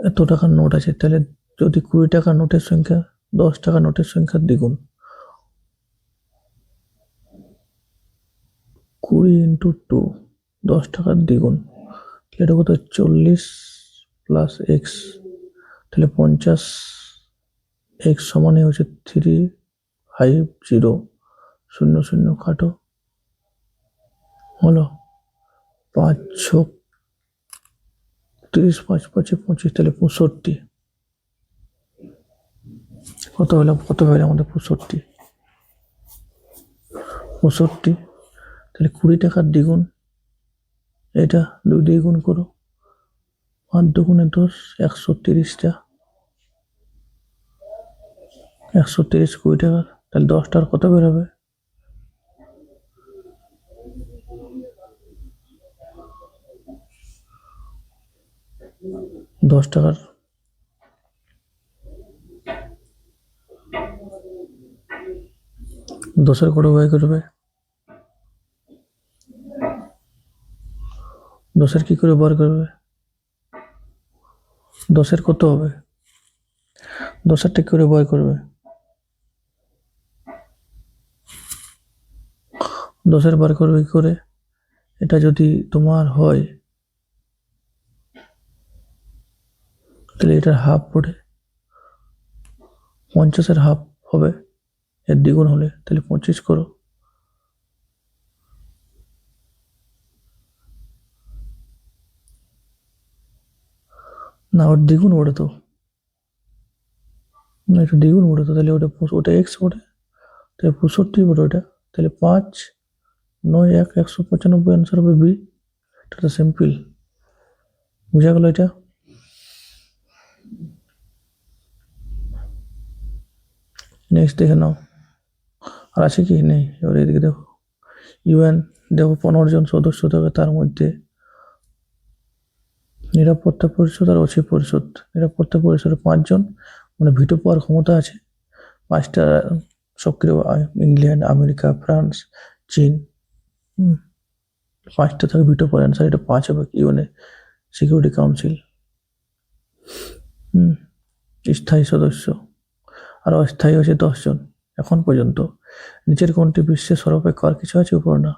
এত টাকার নোট আছে, তাহলে যদি 20 টাকার নোটের সংখ্যা 10 টাকার নোটের সংখ্যার দ্বিগুণ, 20 ইন্টু 2, 10 টাকার দ্বিগুণ, এটা কত? 40 প্লাস এক্স, তাহলে 50 এক্স সমানে হচ্ছে 350, 00 কাটো, হলো 5 6 30, 5 5 25, তাহলে 65। কত হলো আমাদের? 65, তাহলে 20 টাকার দ্বিগুণ, এটা 2 দিয়ে গুণ করো, 5 দুগুণে 10, 130টা, 130 20 টাকার, তাহলে 10 টাকার কত বেরোবে? 10 টাকার 10-এর কত ব্যয় করবে? 10-এর কি করে বার করবে? 10-এর কত হবে? 10-এরটা কি করে বার করবে? 10-এর বার করবে কি করে? এটা যদি তোমার হয়, তাহলে এটার হাফ পড়ে, 50-এর হাফ হবে, এর দ্বিগুণ হলে, তাহলে 25 করো। না, ওর দ্বিগুণ ওঠে তো, না একটু দ্বিগুণ ওঠে তো, তাহলে ওটা এক্স ওঠে, তাহলে 65 ওঠে ওটা, তাহলে 5 9 1 195, অ্যান্সার হবে বি। এটা তো সিম্পল, বুঝা গেল এটা? নেক্সট দেখে নাও, আর আছে কি? নেই। এবার এদিকে দেখো, ইউএন দেখো 15 জন সদস্য থাকে, তার মধ্যে নিরাপত্তা পরিষদ আর অছি পরিষদ। নিরাপত্তা পরিষদে 5 জন, মানে ভিটো পাওয়ার ক্ষমতা আছে। 5টা সক্রিয়, ইংল্যান্ড, আমেরিকা, ফ্রান্স, চীন, 5টা থাকে ভিটো পাওয়ার, অ্যান্সার এটা 5 হবে। ইউএনএ সিকিউরিটি কাউন্সিল। স্থায়ী সদস্য, আর অস্থায়ী হচ্ছে 10 জন এখন পর্যন্ত। নিচের কোনটি বিশ্বের সর্বাপেক্ষ, আর কিছু আছে উপর না?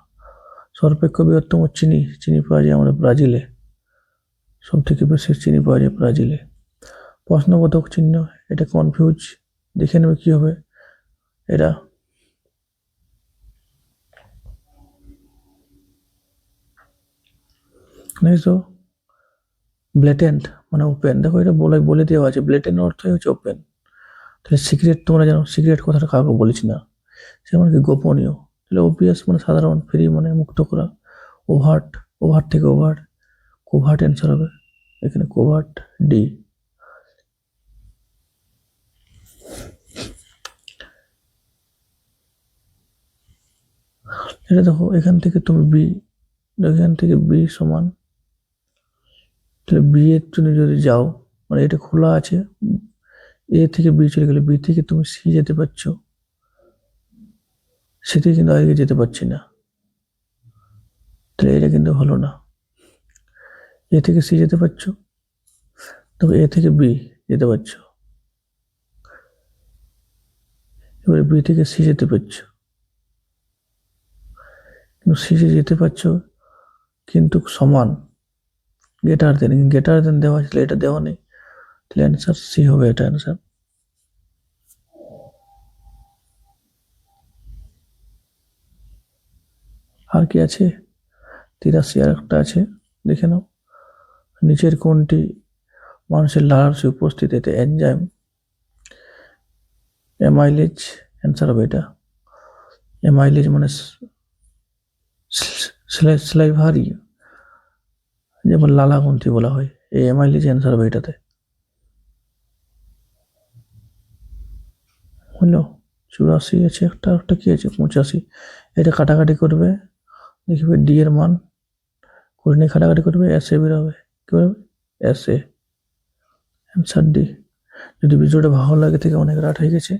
সর্বাপেক্ষ বৃহত্তম চিনি পাওয়া যায় আমাদের ব্রাজিলে, সব থেকে বেশি চিনি পাওয়া যায় ব্রাজিলে। প্রশ্নবোধক চিহ্ন, এটা কনফিউজ, দেখে নেবে কি হবে এটা। তো ব্লেটেন্ট মানে ওপেন, দেখো এটা বলে দেওয়া আছে, ব্লেটেন্ট অর্থই হচ্ছে ওপেন। তাহলে সিক্রেট, তোমরা জানো সিক্রেট কথাটা কাউকে বলিস না, সে মানে কি গোপনীয়। তাহলে অবভিয়াস মানে সাধারণ, ফ্রি মানে মুক্ত করা। ওভার থেকে কোভার্ট অ্যান্সার হবে এখানে, কোভার্ট ডি। এটা দেখো, এখান থেকে বি সমান, তাহলে বি এর জন্য যদি যাও, মানে এটা খোলা আছে, এ থেকে বি চলে গেলে, বি থেকে তুমি সি যেতে পারছো, সেটি কিন্তু আগে যেতে পারছি না, তাহলে এটা কিন্তু হলো না। এ থেকে সি যেতে পারছো, তবে এ থেকে বি যেতে পারছো, এবারে বি থেকে সি যেতে পারছো, কিন্তু সি যেতে পারছো কিন্তু সমান, গেটার দেন দেওয়া ছিল, এটা দেওয়া নেই, তাহলে অ্যান্সার সি হবে, এটা অ্যান্সার। আর কি আছে? 83 আর একটা আছে, দেখে নাও। নিচের কোনটি মানুষের লালারসে উপস্থিতিতে এনজাইম অ্যামাইলেজ, অ্যান্সার হবে এটা। অ্যামাইলেজ মানে স্লাইভারি, যেমন লালা গ্রন্থি বলা হয়, এই অ্যামাইলেজ অ্যান্সার হবে এটাতে। হলো 84 আছে, একটা কি আছে 85, এটা কাটাকাটি করবে, দেখবে ডি এর মান করে নিয়ে কাটাকাটি করবে, এস এ বেরোবে, কি করবে? S A, answer D. যদি ভিডিওটা ভালো লাগে থাকে, অনেক রাত হয়ে গেছে,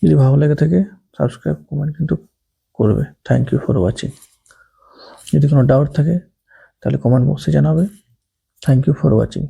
যদি ভালো লাগে থাকে সাবস্ক্রাইব কমেন্ট কিন্তু করবে। Thank you for watching. যদি কোনো ডাউট থাকে তাহলে কমেন্ট বক্সে জানাবে। Thank you for watching.